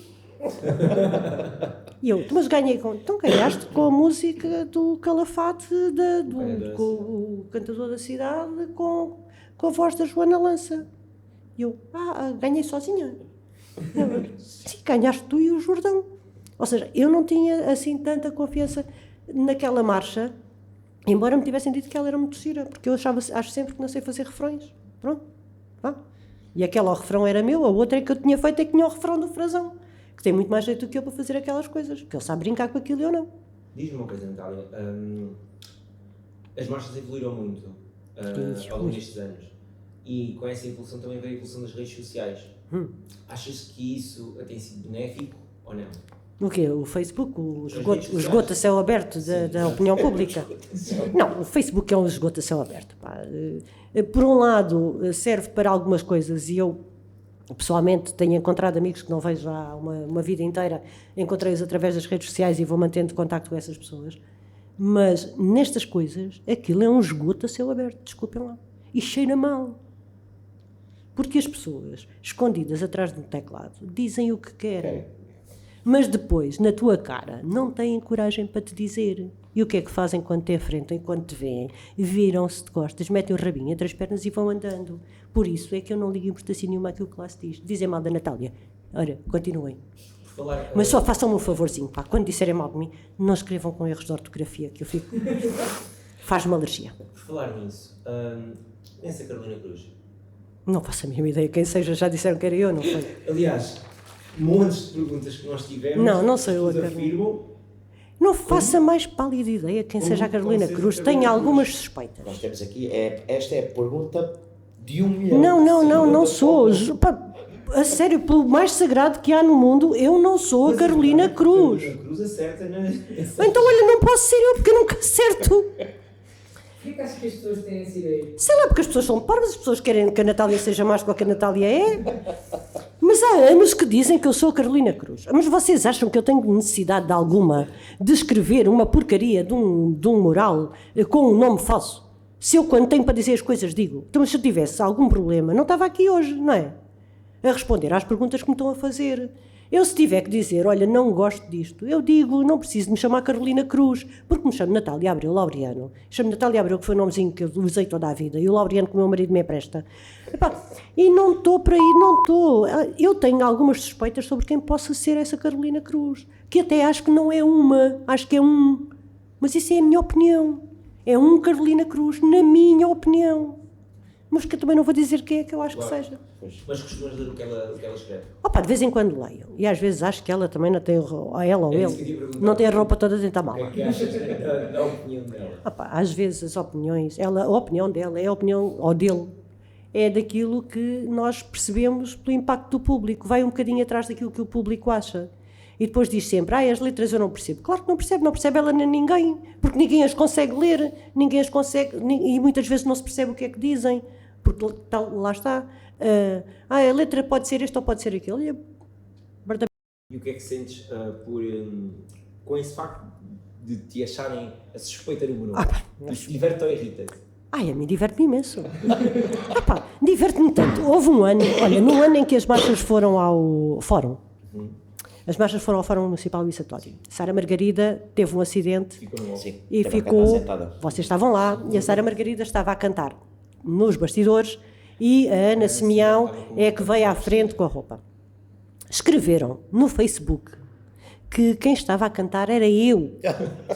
E eu, mas ganhei com... Então ganhaste com a música do Calafate, com o cantador da cidade, com a voz da Joana Lança. E eu, ganhei sozinha. Sim, ganhaste tu e o Jordão. Ou seja, eu não tinha assim tanta confiança naquela marcha, embora me tivessem dito que ela era muito gira, porque eu acho sempre que não sei fazer refrões. Pronto, vá. E aquele refrão era meu, a outra é que eu tinha feito é que tinha o refrão do Frazão, que tem muito mais jeito do que eu para fazer aquelas coisas, porque ele sabe brincar com aquilo e eu não. Diz-me uma coisa, Natália, as marchas evoluíram muito ao longo destes anos, e com essa evolução também veio a evolução das redes sociais. Achas que isso tem sido benéfico ou não? O quê? O Facebook? O esgoto a céu aberto da opinião pública? Não, o Facebook é um esgoto a céu aberto. Pá. Por um lado, serve para algumas coisas, e eu, pessoalmente, tenho encontrado amigos que não vejo há uma vida inteira, encontrei-os através das redes sociais e vou mantendo contacto com essas pessoas, mas nestas coisas, aquilo é um esgoto a céu aberto, desculpem lá, e cheira mal. Porque as pessoas, escondidas atrás de um teclado, dizem o que querem. Mas depois, na tua cara, não têm coragem para te dizer. E o que é que fazem quando te enfrentam e quando te veem? Viram-se de costas, metem o rabinho entre as pernas e vão andando. Por isso é que eu não ligo importância nenhuma àquilo que lá se diz. Dizem mal da Natália. Ora, continuem. Mas só façam-me um favorzinho, pá. Quando disserem mal de mim, não escrevam com erros de ortografia, que eu fico... Faz-me alergia. Por falar nisso, pensa Carolina Cruz. Não faço a mínima ideia. Quem seja, já disseram que era eu, não foi? Aliás, montes de perguntas que nós tivemos. Não sou eu a Carolina. Não faço a mais pálida ideia quem seja a Carolina Cruz. Tenho algumas suspeitas. Nós temos aqui, esta é a pergunta de 1 milhão. Não sou. A sério, pelo mais sagrado que há no mundo, eu não sou a Carolina Cruz. A Cruz acerta, não é? Então, olha, não posso ser eu, porque eu nunca acerto. Porquê que achas que as pessoas têm essa ideia? Sei lá, porque as pessoas são parvas, as pessoas querem que a Natália seja mais do que a Natália é. Mas há anos que dizem que eu sou a Carolina Cruz. Mas vocês acham que eu tenho necessidade alguma de escrever uma porcaria de um mural com um nome falso? Se eu, quando tenho para dizer as coisas, digo. Então, se eu tivesse algum problema, não estava aqui hoje, não é? A responder às perguntas que me estão a fazer. Eu, se tiver que dizer, olha, não gosto disto, eu digo, não preciso de me chamar Carolina Cruz, porque me chamo Natália Abreu Laureano. Chamo Natália Abreu, que foi o nomezinho que eu usei toda a vida, e o Laureano que o meu marido me empresta. Epá, e não estou para aí, não estou. Eu tenho algumas suspeitas sobre quem possa ser essa Carolina Cruz, que até acho que não é uma, acho que é um. Mas isso é a minha opinião. É um Carolina Cruz, na minha opinião. Mas que eu também não vou dizer quem é que eu acho que seja. Mas costumas ler o que ela escreve? Opa, de vez em quando leio. E às vezes acho que ela também não tem, ou ela ou ele, não tem a roupa toda dentro da O que é mala. que achas da opinião dela? Opa, às vezes as opiniões, a opinião dela é a opinião, ou dele, é daquilo que nós percebemos pelo impacto do público. Vai um bocadinho atrás daquilo que o público acha. E depois diz sempre, as letras eu não percebo. Claro que não percebe ela nem ninguém, porque ninguém as consegue ler, ninguém as consegue, e muitas vezes não se percebe o que é que dizem, porque lá está. A letra pode ser esta ou pode ser aquilo. E o que é que sentes com esse facto de te acharem a suspeita número 1? Isso diverte ou irrita-te? A mim diverte-me imenso. Diverte-me tanto. Houve um ano, olha, no ano em que as marchas foram ao fórum, as marchas foram ao Fórum Municipal do Issatório. Sara Margarida teve um acidente Sim, e teve a ficou. cantar sentada. Vocês estavam lá e a Sara Margarida estava a cantar nos bastidores e a Ana Simeão é que veio à frente com a roupa. Escreveram no Facebook que quem estava a cantar era eu.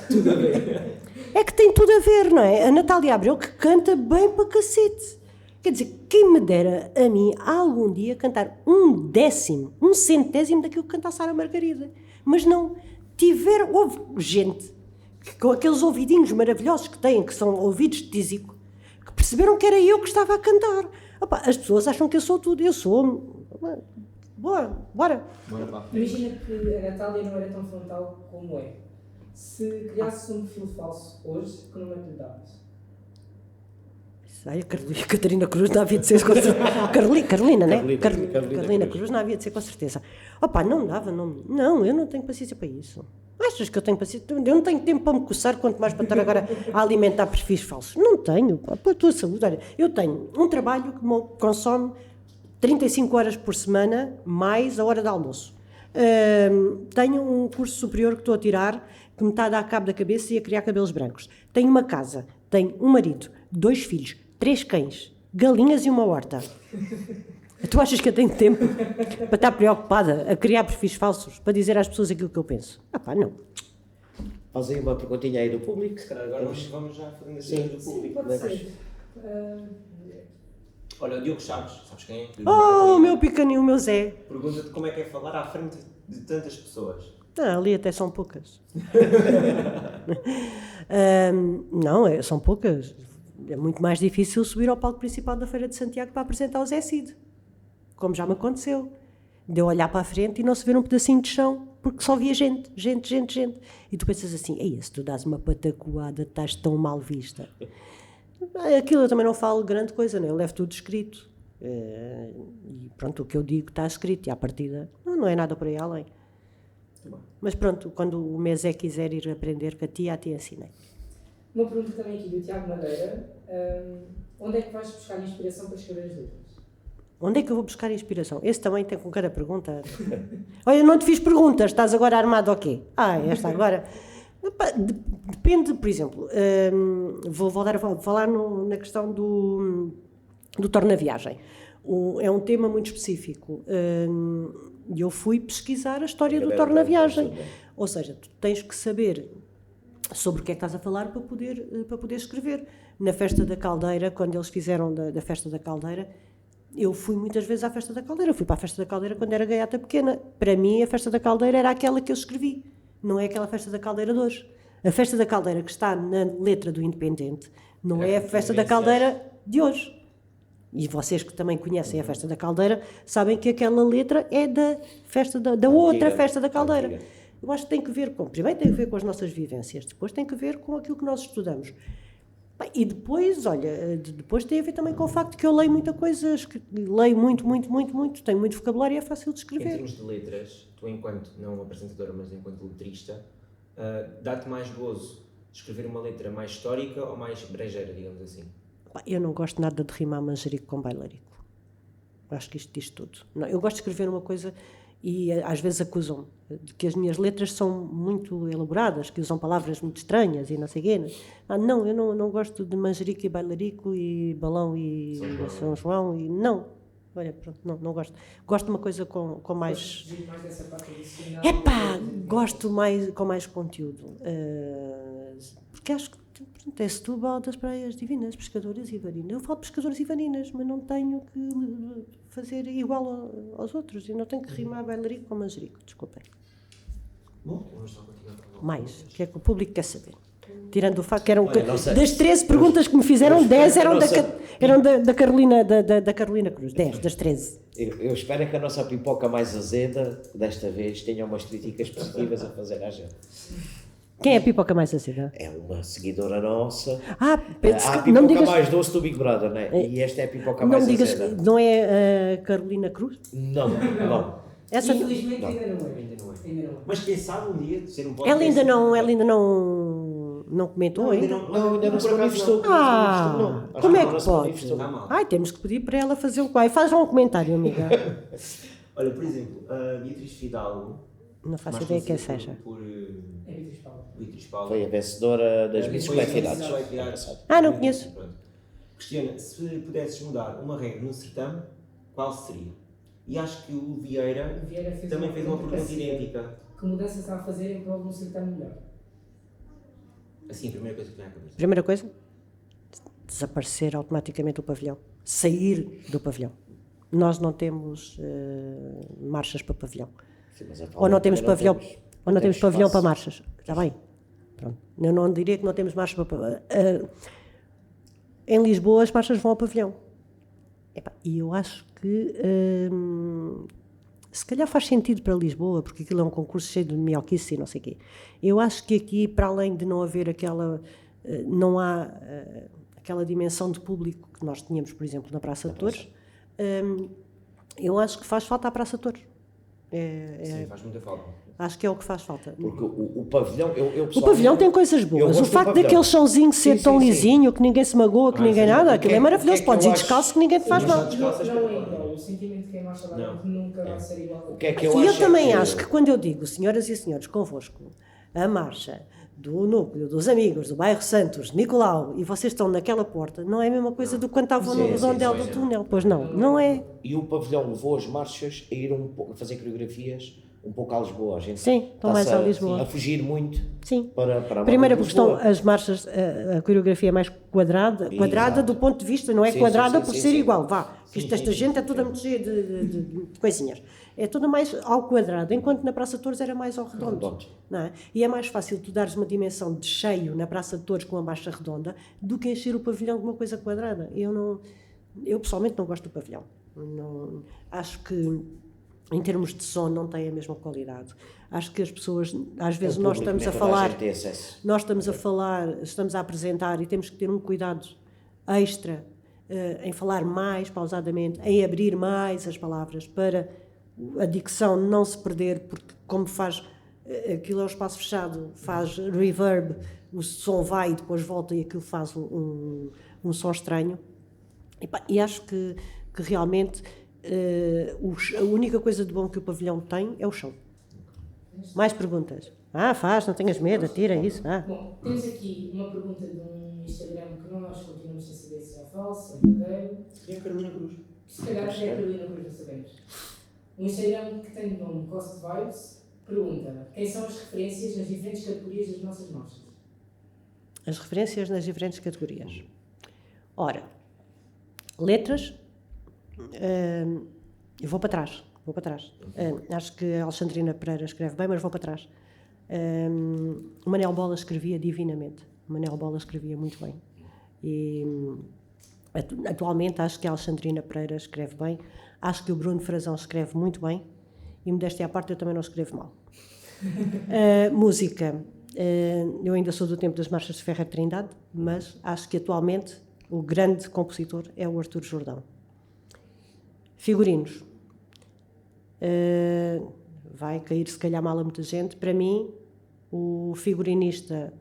Tudo a ver. É que tem tudo a ver, não é? A Natália Abreu que canta bem para cacete. Quer dizer, quem me dera a mim algum dia cantar 1/10, 1/100 daquilo que canta a Sara Margarida. Mas não, houve gente que, com aqueles ouvidinhos maravilhosos que têm, que são ouvidos de tísico, que perceberam que era eu que estava a cantar. As pessoas acham que eu sou tudo, eu sou... Bora. Bora lá. Imagina que a Natália não era tão frontal como é. Se criasses um perfil falso hoje, que nome é que lhe davas? A Catarina Cruz não havia de ser com certeza. Carolina, né? Carolina Cruz não havia de ser com certeza. Não dava nome. Não, eu não tenho paciência para isso. Achas que eu tenho paciência? Eu não tenho tempo para me coçar, quanto mais para estar agora a alimentar perfis falsos. Não tenho. Para a tua saúde. Olha, eu tenho um trabalho que me consome 35 horas por semana, mais a hora de almoço. Tenho um curso superior que estou a tirar, que me está a dar cabo da cabeça e a criar cabelos brancos. Tenho uma casa, tenho um marido, 2 filhos, 3 cães, galinhas e uma horta. Tu achas que eu tenho tempo para estar preocupada a criar perfis falsos, para dizer às pessoas aquilo que eu penso? Não. Faz aí uma perguntinha aí do público. Agora vamos já fazendo assim do público. Pode ser. Olha, o Diogo Chaves, sabes quem é? Oh, o meu picaninho, o meu Zé. Pergunta-te como é que é falar à frente de tantas pessoas. Ali até são poucas. São poucas. É muito mais difícil subir ao palco principal da Feira de Santiago para apresentar o Zé Cid. Como já me aconteceu. De eu olhar para a frente e não se ver um pedacinho de chão, porque só via gente. E tu pensas assim, se tu dás uma patacoada, estás tão mal vista. Aquilo eu também não falo grande coisa, né? Eu levo tudo escrito. E pronto, o que eu digo está escrito. E à partida não é nada por aí além. Mas pronto, quando o Mesé quiser ir aprender com a ti ensinei. Uma pergunta também aqui do Tiago Madeira. Onde é que vais buscar inspiração para escrever as letras? Onde é que eu vou buscar inspiração? Esse também tem com cada pergunta. Olha, eu não te fiz perguntas, estás agora armado ao quê? Esta agora... Depende, por exemplo, vou voltar a falar na questão do torna-viagem. É um tema muito específico. E eu fui pesquisar a história do torna-viagem. Ou seja, tu tens que saber sobre o que é que estás a falar para poder escrever. Na Festa da Caldeira, quando eles fizeram da Festa da Caldeira, eu fui muitas vezes à Festa da Caldeira. Fui para a Festa da Caldeira quando era gaiata pequena. Para mim, a Festa da Caldeira era aquela que eu escrevi. Não é aquela Festa da Caldeira de hoje. A Festa da Caldeira que está na letra do Independente não é a Festa da Caldeira de hoje. E vocês que também conhecem a Festa da Caldeira sabem que aquela letra é da festa da outra Festa da Caldeira. Eu acho que tem que ver primeiro tem que ver com as nossas vivências, depois tem que ver com aquilo que nós estudamos. E depois, olha, depois tem a ver também com o facto que eu leio muita coisa, leio muito, tenho muito vocabulário e é fácil de escrever. Em termos de letras, tu enquanto, não apresentadora, mas enquanto letrista, dá-te mais gozo escrever uma letra mais histórica ou mais brejeira, digamos assim? Eu não gosto nada de rimar manjerico com bailarico. Acho que isto diz tudo. Não, eu gosto de escrever uma coisa e às vezes acusam de que as minhas letras são muito elaboradas, que usam palavras muito estranhas e não sei o quê. Não, eu não gosto de manjerico e bailarico e balão e São João e não. Olha, pronto, não gosto. Gosto de uma coisa com mais... Gosto mais dessa parte adicional. Gosto mais, com mais conteúdo. Porque acho que pronto, é Setúbal das praias divinas, pescadores e varinas. Eu falo pescadores e varinas, mas não tenho que fazer igual aos outros. Eu não tenho que rimar bailarico com manjerico, desculpem. Bom, vamos só continuar. Mais, o que é que o público quer saber? Tirando o facto que eram Olha, nossa- das 13 perguntas que me fizeram, 10 eram nossa- da Carolina Cruz. 10 das 13. Eu espero é que a nossa pipoca mais azeda, desta vez, tenha umas críticas positivas a fazer à gente. Quem é a pipoca mais acida? É uma seguidora nossa. Ah, Há a pipoca não me digas, mais doce do Big Brother, né? E esta é a pipoca não mais me digas azeda. que não é a Carolina Cruz? Não. Essa, Infelizmente ainda não é. Ainda não é. Ainda não é. Mas quem sabe um dia ser um podcast... ela ainda não comentou, hein? Não, ainda não se por acaso manifestou. Ah, Não. Acho como é ela que não se pode? manifestou. Está mal. Ai, temos que pedir para ela fazer um quai. Faz lá um comentário, amiga. Olha, por exemplo, a Beatriz Fidalgo... Não faço mais ideia quem conhecida seja. Por É Beatriz Paula. Beatriz Paula. Foi a vencedora das Miss Foi a Coletividades. Coletividades. Ah, não conheço. Pronto. Cristiana, se pudesses mudar uma regra no certame, qual seria? E acho que o Vieira O Vieira fez também uma fez uma pergunta pergunta parecida. idêntica. Que mudanças está a fazer em prol de um certame melhor? Assim, a primeira coisa que vem à cabeça. Primeira coisa, desaparecer automaticamente o pavilhão. Sair do pavilhão. Nós não temos marchas para pavilhão. Sim, mas a Ou não temos Paula pavilhão, temos- ou não temos pavilhão espaço. para marchas. Está bem. Pronto. Eu não diria que não temos marchas para pavilhão. Em Lisboa as marchas vão ao pavilhão. E eu acho que se calhar faz sentido para Lisboa, porque aquilo é um concurso cheio de mialquice e não sei o quê. Eu acho que aqui, para além de não haver não há aquela dimensão de público que nós tínhamos, por exemplo, na Praça de Touros, eu acho que faz falta à Praça de Touros. Sim, faz muita falta. Acho que é o que faz falta. Porque o pavilhão, eu O pessoalmente- pavilhão tem coisas eu boas. O gosto do facto pavilhão. daquele chãozinho ser Sim, tão sim, sim. lisinho, que ninguém se magoa, que ninguém sim. nada, O aquilo que é é maravilhoso. que Podes eu ir acho- descalço que ninguém te faz Sim, mal. mas- descalças Não é para- igual. O sentimento de quem marcha lá Não. dentro nunca vai ser igual. O que é que eu E eu acho também é que- acho que quando eu digo, senhoras e senhores, convosco, a marcha do núcleo, dos amigos, do bairro Santos, de Nicolau, e vocês estão naquela porta, não é a mesma coisa do que quando estavam no Sim, sim, redondel sim, do sim. túnel. Pois não é. E o pavilhão levou as marchas a ir a fazer coreografias um pouco a Lisboa. A gente Sim, estão mais está-se a Lisboa. a fugir muito Sim. para a Primeiro malta porque de Lisboa. estão as marchas, a coreografia é mais quadrada Exato. do ponto de vista, não é Sim, quadrada sim, por sim, ser sim. igual, vá. Sim, Isto, esta sim, gente sim, é toda muito cheia de coisinhas. É toda mais ao quadrado, enquanto na Praça de Touros era mais ao redondo. Redondo. Não é? E é mais fácil tu dares uma dimensão de cheio na Praça de Touros com uma marcha redonda do que encher o pavilhão com uma coisa quadrada. Eu pessoalmente não gosto do pavilhão. Acho que em termos de som não tem a mesma qualidade. Acho que as pessoas, às vezes nós público, estamos nem a toda a falar, gente tem acesso. nós estamos a falar, estamos a apresentar e temos que ter um cuidado extra em falar mais pausadamente, em abrir mais as palavras para a dicção não se perder, porque como faz, aquilo é um espaço fechado, faz reverb, o som vai e depois volta e aquilo faz um som estranho. E acho que realmente a única coisa de bom que o pavilhão tem é o chão. Mais perguntas? Faz, não tenhas medo, tira isso. Bom, temos aqui uma pergunta de um Instagram que nós continuamos sem saber se é falso, se é verdadeiro. E a Carolina Cruz? Se calhar até a Carolina Cruz, não sabemos. Um Instagram que tem o nome Cost Vibes pergunta: quem são as referências nas diferentes categorias das nossas marchas? As referências nas diferentes categorias. Ora, letras, eu vou para trás. Acho que a Alexandrina Pereira escreve bem, mas vou para trás. O Manel Bola escrevia divinamente. O Manel Bola escrevia muito bem. E atualmente acho que a Alexandrina Pereira escreve bem. Acho que o Bruno Frazão escreve muito bem. E modéstia à parte, eu também não escrevo mal. Música. Eu ainda sou do tempo das marchas de Ferrer Trindade, mas acho que atualmente o grande compositor é o Artur Jordão. Figurinos. Vai cair se calhar mal a muita gente. Para mim, o figurinista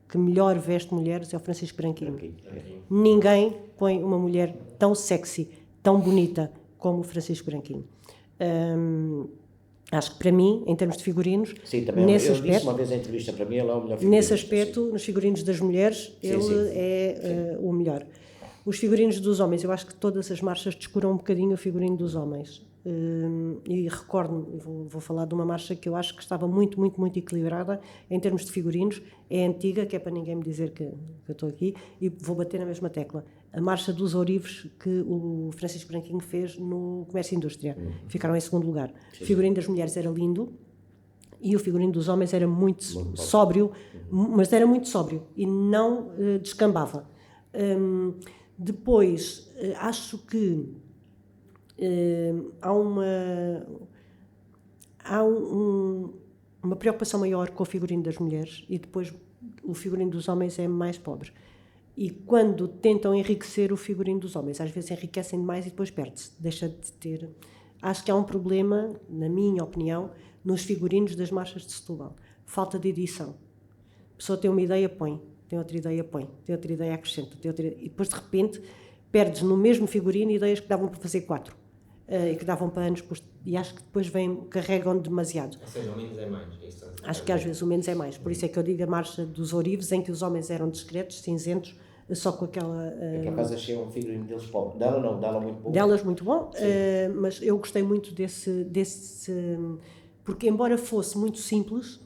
que melhor veste mulheres é o Francisco Branquinho. Ninguém põe uma mulher tão sexy, tão bonita como o Francisco Branquinho. Acho que para mim, em termos de figurinos, Sim, também nesse eu aspecto, disse uma vez em entrevista, para mim ele é o melhor figurino. nesse aspecto, nos figurinos das mulheres, ele é o melhor. Os figurinos dos homens, eu acho que todas as marchas descuram um bocadinho o figurino dos homens. E recordo-me, vou falar de uma marcha que eu acho que estava muito, muito, muito equilibrada em termos de figurinos. É antiga, que é para ninguém me dizer que eu estou aqui, e vou bater na mesma tecla. A marcha dos ourives que o Francisco Branquinho fez no Comércio e Indústria. Ficaram em segundo lugar. O figurino das mulheres era lindo e o figurino dos homens era muito sóbrio, mas era muito sóbrio e não descambava. Depois, acho que há uma preocupação maior com o figurino das mulheres e depois o figurino dos homens é mais pobre. E quando tentam enriquecer o figurino dos homens, às vezes enriquecem demais e depois perde-se, deixa de ter. Acho que há um problema, na minha opinião, nos figurinos das marchas de Setúbal. Falta de edição. A pessoa tem uma ideia, põe. Tem outra ideia, põe. Tem outra ideia, acrescenta. E depois, de repente, perdes no mesmo figurino ideias que davam para fazer 4. E que davam para anos. E acho que depois carregam demasiado. Ou seja, ao menos é mais. Acho que às vezes o menos é mais. Por isso é que eu digo a marcha dos ourives, em que os homens eram discretos, cinzentos, só com aquela... Por acaso achei um figurino deles pobre. Dela muito bom. Delas muito bom, mas eu gostei muito desse... Porque embora fosse muito simples,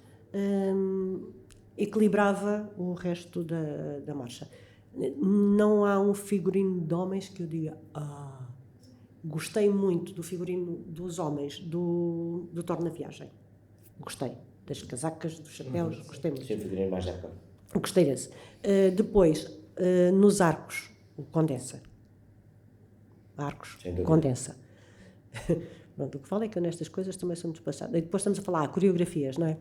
equilibrava o resto da marcha. Não há um figurino de homens que eu diga... Gostei muito do figurino dos homens do Torna Viagem. Gostei. Das casacas, dos chapéus, gostei muito. Sim, o figurino mais época. Gostei desse. Depois, nos arcos, o Condensa. Arcos, Condensa. Pronto, o que falo é que eu nestas coisas também sou muito passada. E depois estamos a falar coreografias, não é?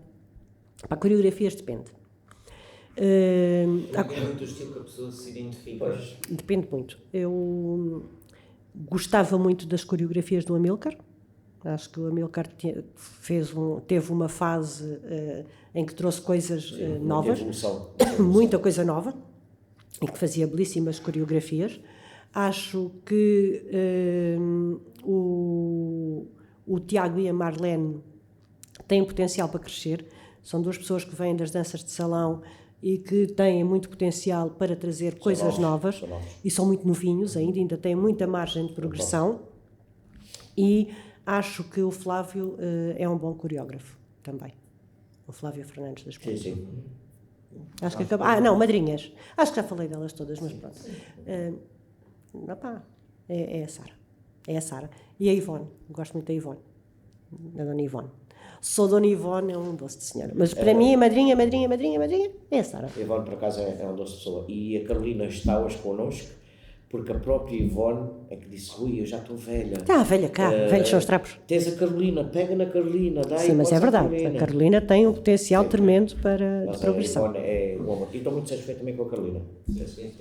Para coreografias depende. É muito o estilo que a pessoa se identifica. Pois. Depende muito. Eu gostava muito das coreografias do Amilcar. Acho que o Amilcar teve uma fase em que trouxe coisas novas, muita coisa nova, e que fazia belíssimas coreografias. Acho que o Tiago e a Marlene têm potencial para crescer. São duas pessoas que vêm das danças de salão e que têm muito potencial para trazer coisas novas e são muito novinhos ainda têm muita margem de progressão. E acho que o Flávio é um bom coreógrafo também. O Flávio Fernandes das Pontes. Sim. Acho que acaba... não, madrinhas. Acho que já falei delas todas, mas pronto. É a Sara. É a Sara. E a Ivone. Gosto muito da Ivone. Da Dona Ivone. Sou Dona Ivone, é um doce de senhora. Mas para mim, a madrinha é a Sara. A Ivone, por acaso, é um doce de pessoa. E a Carolina está hoje connosco, porque a própria Ivone é que disse: Ui, eu já estou velha. Está velha cá, velhos são os trapos. Tens a Carolina, pega na Carolina. Sim, mas é verdade. A Carolina tem um potencial tremendo para de progressão. A Ivone é uma... E estou muito satisfeito também com a Carolina. Sim.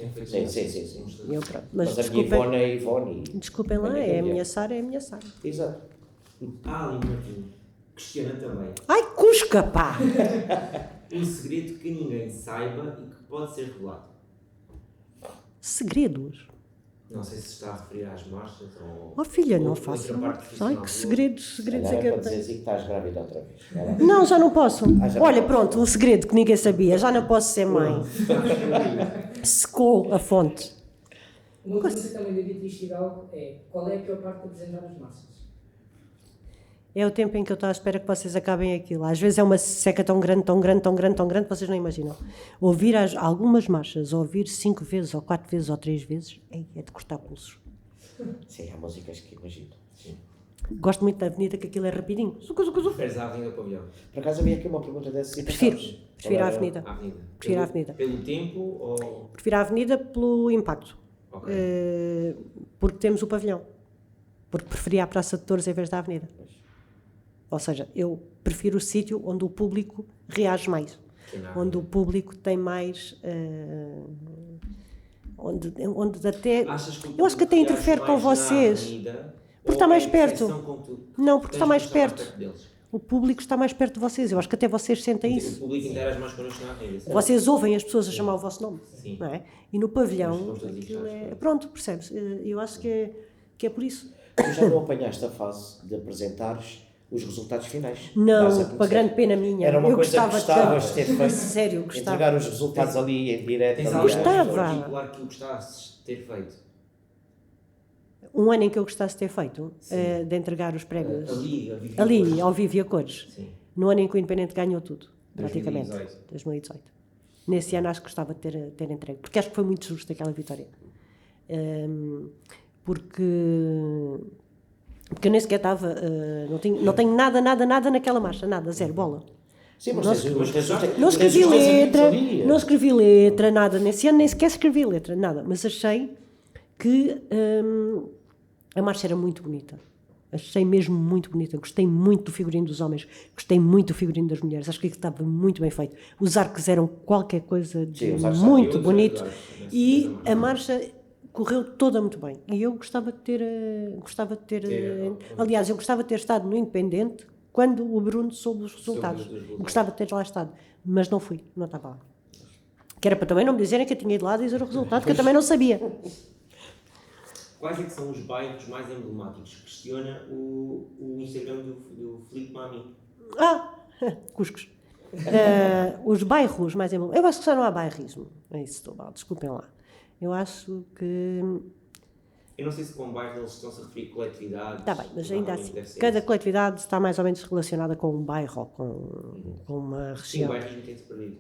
Mas a minha Ivone é a Ivone. Desculpem lá, é a minha Sara, é a minha Sara. Exato. Ali, Martim, questiona também. Ai, cusca, pá! Um segredo que ninguém saiba e que pode ser revelado. Segredos? Não sei se está a referir às marchas ou... Oh filha, não faço. Ai, que segredos é que eu tenho. Que estás grávida outra vez. Não, já não posso. Olha, pronto, um segredo que ninguém sabia. Já não posso ser mãe. Secou a fonte. Uma pergunta também da Beatriz Fidalgo é: qual é a pior parte de apresentar as marchas? É o tempo em que eu estou à espera que vocês acabem aquilo. Às vezes é uma seca tão grande, que vocês não imaginam. Ouvir algumas marchas, ouvir 5 vezes, ou 4 vezes, ou 3 vezes, é de cortar pulsos. Sim, há músicas que imagino. Sim. Gosto muito da avenida, que aquilo é rapidinho. Preferes a Avenida Pavilhão? Por acaso havia aqui uma pergunta dessa. Prefiro a avenida. Prefiro a avenida. Pelo tempo ou... Prefiro a avenida pelo impacto. Okay. Porque temos o pavilhão. Porque preferia a Praça de Touros em vez da avenida. Ou seja, eu prefiro o sítio onde o público reage mais. Onde o público tem mais... onde até... Eu acho que até interfere com vocês. Porque está mais perto. Não, porque está mais perto. o público está mais perto de vocês. Eu acho que até vocês sentem O isso. público interage mais connosco na avenida. certo? Vocês ouvem as pessoas a chamar o vosso nome, Sim. não é? E no pavilhão, Nós estamos aquilo interessados, é... Pronto, percebes? Eu acho que é por isso. Tu já não apanhaste a fase de apresentares os resultados finais? Dás a Não, conhecer. com a grande pena minha. Era uma eu coisa que gostava gostavas de ter feito. Sério, gostava. Entregar os resultados ali em direto. Tens ali, algo Gostava. em particular que tu gostasses de ter feito? Um ano em que eu gostasse de ter feito, de entregar os prémios. Ali, Ao vivo e a cores. Sim. No ano em que o Independente ganhou tudo, praticamente. 2018. 2018. Nesse ano acho que gostava de ter entregue, porque acho que foi muito justo aquela vitória. Porque eu nem sequer estava, não tenho nada naquela marcha, nada, zero, bola. Sim, mas Não tens os Não escrevi teus letra, amigos ali. não escrevi letra, nada. Nesse ano nem sequer escrevi letra, nada. Mas achei que a marcha era muito bonita. Achei mesmo muito bonita. Gostei muito do figurino dos homens, gostei muito do figurino das mulheres. Acho que estava muito bem feito. Os arcos eram qualquer coisa de Sim, os arcos muito estavam bonito. todos E nessa a marcha correu toda muito bem. E eu gostava de ter. Aliás, eu gostava de ter estado no Independente quando o Bruno soube os resultados. os resultados. Gostava de ter lá estado. Mas não fui, não estava lá. Que era para também não me dizerem que eu tinha ido lá dizer o resultado, que eu também não sabia. Quais é que são os bairros mais emblemáticos? Questiona o Instagram do Filipe Mami. Cuscos. Os bairros mais emblemáticos. Eu acho que já não há bairrismo. É isso, estou mal, desculpem lá. Eu acho que. Eu não sei se com bairro eles estão-se a referir a coletividades. Está bem, mas ainda assim, provavelmente deve ser cada isso. coletividade está mais ou menos relacionada com um bairro ou com uma Sim, o região. bairrismo tem-se perdido.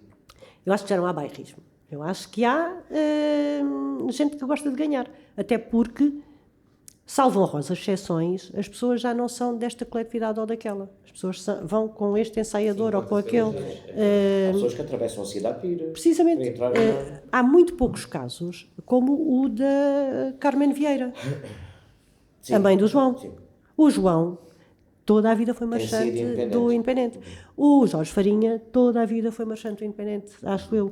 Eu acho que já não há bairrismo. Eu acho que há gente que gosta de ganhar. Até porque, salvo honrosas exceções, as pessoas já não são desta coletividade ou daquela. As pessoas vão com este ensaiador ou com aquele. Há pessoas que atravessam a cidade para ir. Precisamente, para entrar há muito poucos casos, como o da Carmen Vieira, Sim. a mãe do João. Sim. O João, toda a vida foi sido marchante independente. do Independente. O Jorge Farinha, toda a vida foi marchante do Independente, acho eu.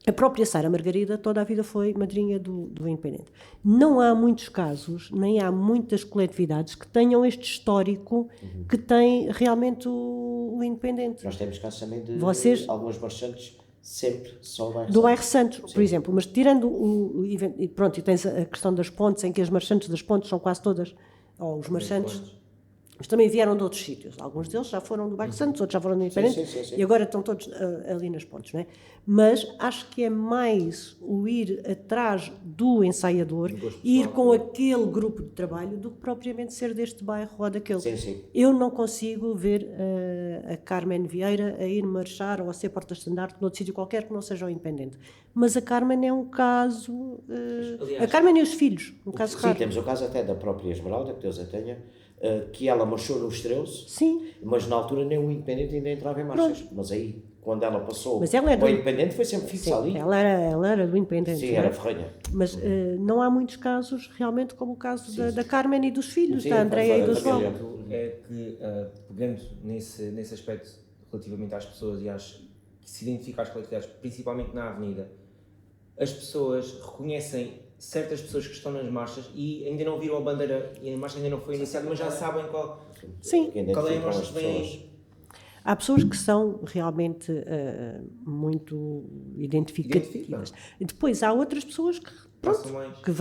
A própria Sara Margarida, toda a vida foi madrinha do Independente. Não há muitos casos, nem há muitas coletividades que tenham este histórico que tem realmente o Independente. Nós temos casos também de Vocês- alguns marchantes sempre só o bairro Do Santo. bairro Santos, por exemplo, mas tirando o evento, e pronto, e tens a questão das pontes, em que as marchantes das pontes são quase todas, ou os marchantes, mas também vieram de outros sítios. Alguns deles já foram do bairro Santos, outros já foram do Independente, sim. e agora estão todos ali nas pontes, não é? Mas acho que é mais o ir atrás do ensaiador, ir com aquele grupo de trabalho, do que propriamente ser deste bairro ou daquele. Sim. Eu não consigo ver a Carmen Vieira a ir marchar ou a ser porta-estandarte noutro sítio qualquer que não seja o Independente. Mas a Carmen é um caso... aliás, a Carmen e os filhos, um caso Sim, raro. temos o caso até da própria Esmeralda, que Deus a tenha, que ela marchou nos Estrelos, Sim, mas na altura nem o Independente ainda entrava em marchas. Mas aí, quando ela passou Mas ela é do- o Independente, foi sempre fixa ali. ela era do Independente. Sim, não é? era ferrenha. Mas não há muitos casos realmente como o caso da Carmen e dos filhos, Sim, da Andreia e do da João. família. É que, pegando nesse aspecto relativamente às pessoas e que se identifica às coletividades, principalmente na avenida, as pessoas reconhecem certas pessoas que estão nas marchas e ainda não viram a bandeira e a marcha ainda não foi iniciada, mas já sabem qual Sim, Que é a identificam marcha as que vem pessoas. aí. há pessoas que são realmente muito identificativas. E depois há outras pessoas que, pronto, Passam mais. que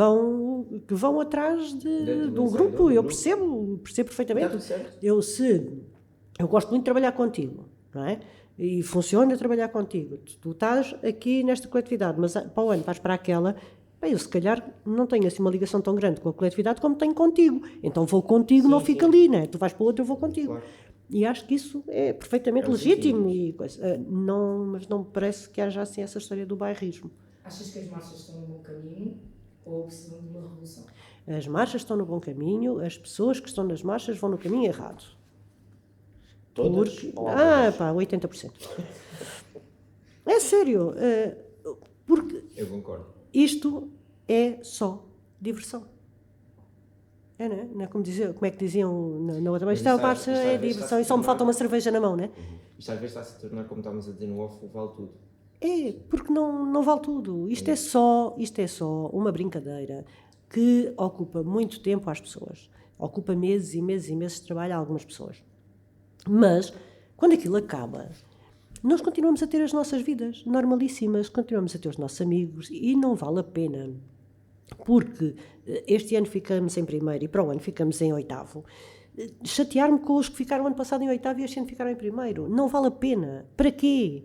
vão atrás de um ensaiador, grupo. do Eu grupo. percebo Está perfeitamente. tudo certo. Eu gosto muito de trabalhar contigo, não é? E funciona trabalhar contigo. Tu estás aqui nesta coletividade, mas para o ano vais para aquela. Bem, eu se calhar não tenho assim uma ligação tão grande com a coletividade como tenho contigo. Então vou contigo, não fico ali, né? Tu vais para o outro, eu vou contigo. Claro. E acho que isso é perfeitamente É legítimo. E coisa. Mas não me parece que haja assim essa história do bairrismo. Achas que as marchas estão no bom caminho ou precisam de uma revolução? As marchas estão no bom caminho, as pessoas que estão nas marchas vão no caminho errado. Todas? Porque, ou algumas? 80%. É sério, porque Eu concordo. isto é só diversão. É, não é? Não é como é que diziam na outra vez? Mas Isto é isso marcha, às é vezes diversão está-se e só me a falta tornar- uma cerveja na mão, não é? Isto às vezes está-se a tornar, como estávamos a dizer no off, o vale tudo. É, porque não vale tudo. Isto é só uma brincadeira que ocupa muito tempo às pessoas. Ocupa meses e meses e meses de trabalho a algumas pessoas. Mas, quando aquilo acaba, nós continuamos a ter as nossas vidas normalíssimas, continuamos a ter os nossos amigos e não vale a pena, porque este ano ficamos em primeiro e para o ano ficamos em oitavo. Chatear-me com os que ficaram ano passado em oitavo e este ano ficaram em primeiro. Não vale a pena. Para quê?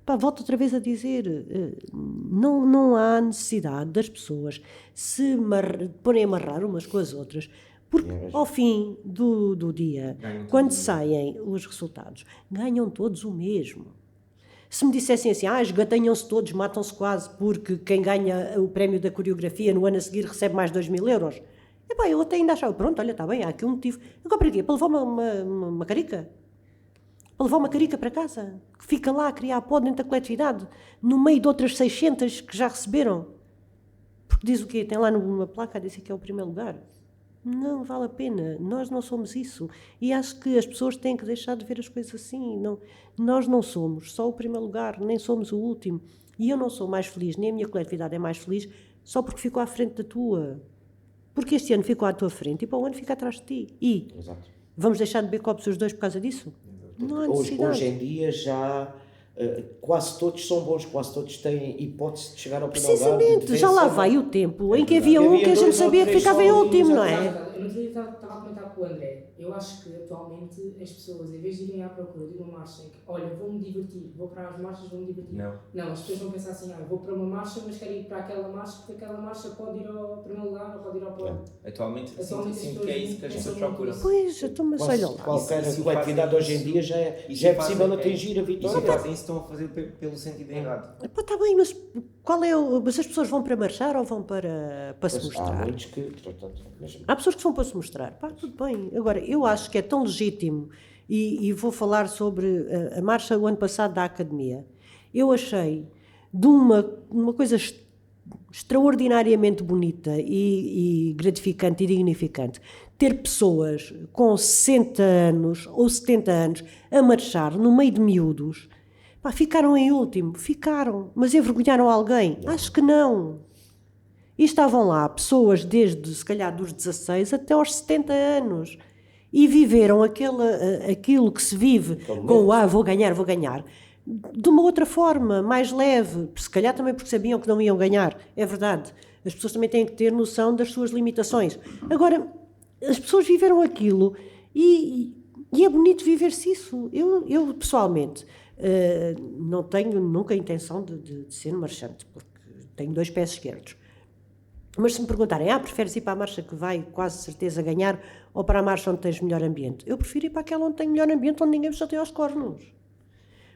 Pá, volto outra vez a dizer, não há necessidade das pessoas se porem a amarrar umas com as outras, porque ao fim do dia, quando saem os resultados, ganham todos o mesmo. Se me dissessem assim, esgatanham-se todos, matam-se quase, porque quem ganha o prémio da coreografia no ano a seguir recebe mais 2.000 euros. Epá, eu até ainda achava, pronto, olha, está bem, há aqui um motivo. Agora para quê? Para levar uma carica? Para levar uma carica para casa? Que fica lá a criar pó dentro da coletividade, no meio de outras 600 que já receberam. Porque diz o quê? Tem lá numa placa a dizer que é o primeiro lugar. Não vale a pena, nós não somos isso. E acho que as pessoas têm que deixar de ver as coisas assim. Não, nós não somos só o primeiro lugar, nem somos o último. E eu não sou mais feliz, nem a minha coletividade é mais feliz, só porque ficou à frente da tua. Porque este ano ficou à tua frente e para o ano fica atrás de ti. E vamos deixar de beber copos os dois por causa disso? Não há necessidade. Hoje em dia já quase todos são bons, quase todos têm hipótese de chegar ao primeiro lugar. Precisamente, já lá vai o tempo em que havia um que a gente sabia que ficava em último, não é? Eu não estava a comentar com o André. Eu acho que atualmente as pessoas, em vez de irem à procura de uma marcha em que, olha, vou-me divertir, vou para as marchas, vou-me divertir. Não, as pessoas vão pensar assim, vou para uma marcha, mas quero ir para aquela marcha, porque aquela marcha pode ir ao primeiro lugar ou pode ir ao pódio. Atualmente sinto que é isso que as pessoas procuram. Pois, mas olha lá. Qualquer coletividade hoje em dia já é possível atingir a vitória. E se fazem isso, estão a fazer pelo sentido errado. Está bem, mas mas as pessoas vão para marchar ou vão para se mostrar? Há muitos que, portanto, há pessoas que vão para se mostrar. Pá, tudo bem. Agora, eu acho que é tão legítimo, e vou falar sobre a marcha do ano passado da Academia. Eu achei de uma coisa extraordinariamente bonita e gratificante e dignificante ter pessoas com 60 anos ou 70 anos a marchar no meio de miúdos. Pá, ficaram em último, mas envergonharam alguém? Acho que não. E estavam lá pessoas desde, se calhar, dos 16 até aos 70 anos e viveram aquilo que se vive com vou ganhar, de uma outra forma, mais leve, se calhar também porque sabiam que não iam ganhar, é verdade. As pessoas também têm que ter noção das suas limitações. Agora, as pessoas viveram aquilo e é bonito viver-se isso. Eu pessoalmente, não tenho nunca a intenção de ser marchante, porque tenho 2 pés esquerdos. Mas se me perguntarem, preferes ir para a marcha que vai quase certeza ganhar ou para a marcha onde tens melhor ambiente? Eu prefiro ir para aquela onde tem melhor ambiente, onde ninguém me chateia aos cornos.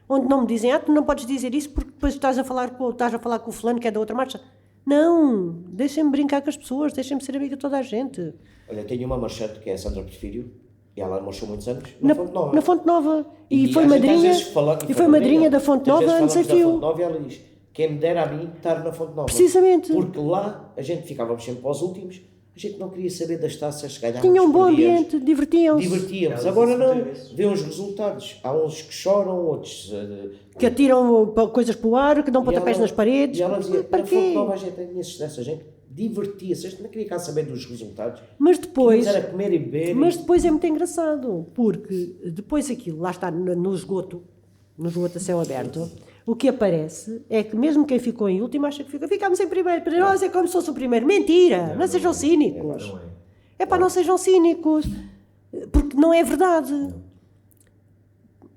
Onde não me dizem, tu não podes dizer isso porque depois estás a falar com o fulano que é da outra marcha. Não, deixem-me brincar com as pessoas, deixem-me ser amiga de toda a gente. Olha, tenho uma marchante que é a Sandra Porfírio, e ela marchou muitos anos na Fonte Nova. Na Fonte Nova. E foi madrinha da Fonte Nova antes da FIU. Fonte Nova, e ela diz, quem me dera a mim estar na Fonte Nova. Precisamente. Porque lá a gente ficávamos sempre para os últimos, a gente não queria saber das taças, ganhávamos. Tinham um bom ambiente, divertiam-se. Agora não, vê os resultados. Há uns que choram, outros que atiram coisas para o ar, que dão pontapés nas paredes. E ela dizia, para na Fonte Nova a gente dessa gente divertia-se, a gente não queria cá saber dos resultados. Mas depois era comer e beber. Mas depois é muito engraçado, porque depois aquilo, lá está no esgoto a céu aberto, o que aparece é que mesmo quem ficou em último acha que ficámos em primeiro, para nós é como se fosse o primeiro. Mentira! Não sejam cínicos. Não sejam cínicos, porque não é verdade.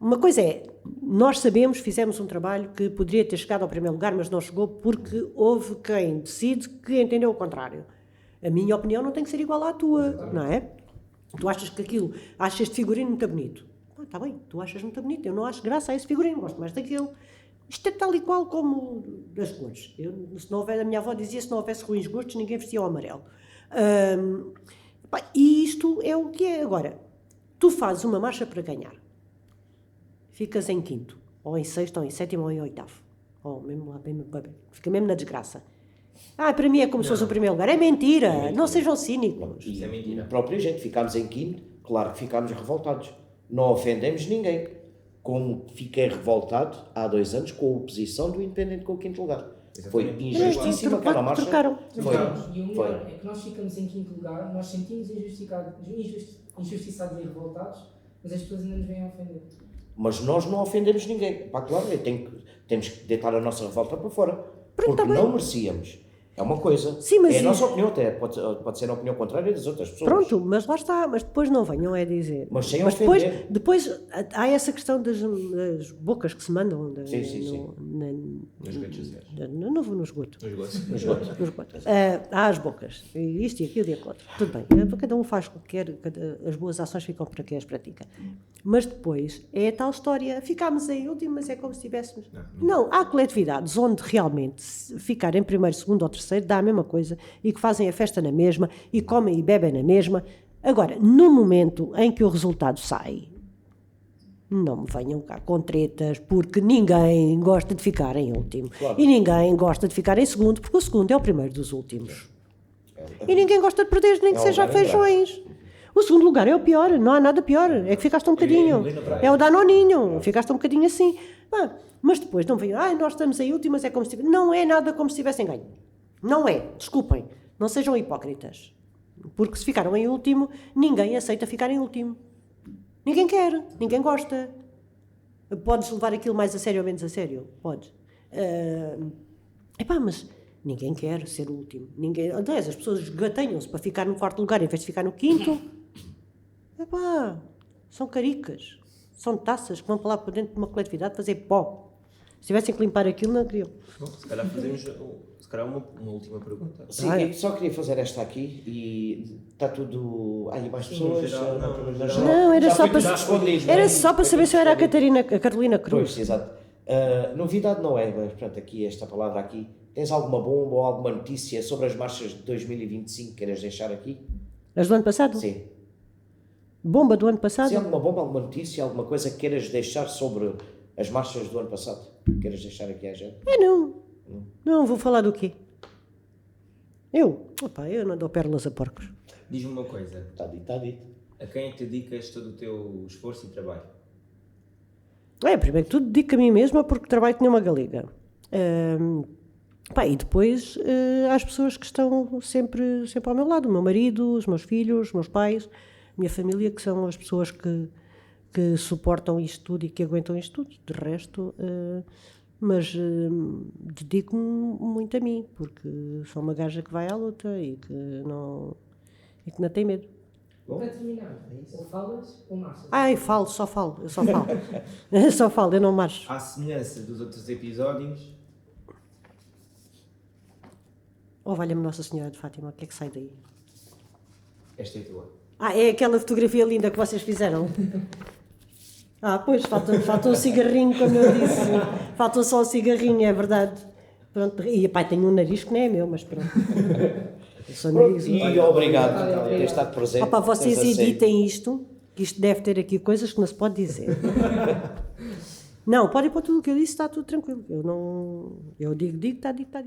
Uma coisa é, nós sabemos, fizemos um trabalho que poderia ter chegado ao primeiro lugar, mas não chegou porque houve quem decide que entendeu o contrário. A minha opinião não tem que ser igual à tua, não é? Tu achas achas este figurino muito bonito. Está bem, tu achas muito bonito, eu não acho graça a esse figurino, gosto mais daquele. Isto é tal e qual como das cores. A minha avó dizia, se não houvesse ruins gostos, ninguém vestia o amarelo. E isto é o que é. Agora, tu fazes uma marcha para ganhar. Ficas em quinto, ou em sexto, ou em sétimo, ou em oitavo. Ou mesmo lá, fica mesmo na desgraça. Para mim é como se fosse o primeiro lugar. É mentira, não sejam cínicos. Isso é mentira. Própria gente, ficámos em quinto, claro que ficámos revoltados. Não ofendemos ninguém. Como fiquei revoltado há 2 anos com a oposição do Independente com o quinto lugar. Foi injustíssima aquela marcha. Trocaram. E o melhor é que nós ficamos em quinto lugar, nós sentimos injustiçados e revoltados, Mas as pessoas ainda nos vêm a ofender. Mas nós não ofendemos ninguém. Pá, claro, temos que deitar a nossa revolta para fora. Porque tá bem. não merecíamos. É uma coisa. Sim, mas é a nossa opinião, até pode ser a opinião contrária das outras pessoas. Pronto, mas lá está, mas depois não venham a dizer. Mas sem depois, ofender. depois há essa questão das bocas que se mandam Sim. Nas redes sociais. no esgoto. Nos gostos. Nos esgotos. Há as bocas, e isto e aquilo e aquilo outro. Tudo bem, cada um faz o que quer, as boas ações ficam para quem as pratica. Mas depois é a tal história, ficámos em último, mas é como se estivéssemos. Não, há coletividades onde realmente se ficar em primeiro, segundo ou terceiro dá a mesma coisa e que fazem a festa na mesma e comem e bebem na mesma. Agora, no momento em que o resultado sai, não me venham cá com tretas, porque ninguém gosta de ficar em último. Claro. E ninguém gosta de ficar em segundo, porque o segundo é o primeiro dos últimos. E ninguém gosta de perder, nem que seja a lugar em feijões. O segundo lugar é o pior, não há nada pior. É que ficaste um bocadinho. É o danoninho, ficaste um bocadinho assim. Mas depois não venham, nós estamos em último, mas é como se tivessem. Não é nada como se tivessem ganho. Não é, desculpem, não sejam hipócritas. Porque se ficaram em último, ninguém aceita ficar em último. Ninguém quer, ninguém gosta. Podes levar aquilo mais a sério ou menos a sério? Podes. Mas ninguém quer ser o último. Aliás, as pessoas esgatanham-se para ficar no quarto lugar em vez de ficar no quinto. São caricas. São taças que vão para lá por dentro de uma coletividade fazer pó. Se tivessem que limpar aquilo, não queriam. Bom, se calhar fazemos uma última pergunta. Sim, eu só queria fazer esta aqui e está tudo. Há aí mais pessoas? geral, Não, era Já só foi para, tudo respondido, era não é? só para saber se eu era a Carolina Cruz. Pois, exato. Novidade não é, mas pronto, aqui esta palavra aqui. Tens alguma bomba ou alguma notícia sobre as marchas de 2025 que queiras deixar aqui? As do ano passado? Sim. Bomba do ano passado? Se há alguma bomba, alguma notícia, alguma coisa que queiras deixar sobre as marchas do ano passado? Queiras deixar aqui à gente? Não, vou falar do quê? Eu não dou pérolas a porcos. Diz-me uma coisa. Está dito. A quem é que te dedicas todo o teu esforço e trabalho? Primeiro que tudo dedico a mim mesma porque trabalho que nem uma galega. E depois às pessoas que estão sempre ao meu lado. O meu marido, os meus filhos, os meus pais, a minha família, que são as pessoas que suportam isto tudo e que aguentam isto tudo. De resto, mas dedico-me muito a mim, porque sou uma gaja que vai à luta e que não tem medo. Para terminar, ou falas ou marchas? Eu só falo. Eu só falo, eu não marcho. À semelhança dos outros episódios, Valha-me Nossa Senhora de Fátima, o que é que sai daí? esta é tua. É aquela fotografia linda que vocês fizeram. Pois, falta um cigarrinho, como eu disse. Falta só um cigarrinho, é verdade. Pronto. E tenho um nariz que não é meu, mas pronto. Eu sou nariz. E obrigado por ter estado presente. Vocês Estás a sério. editem isto, que isto deve ter aqui coisas que não se pode dizer. Não, podem pôr tudo o que eu disse, está tudo tranquilo. Eu digo, está dito.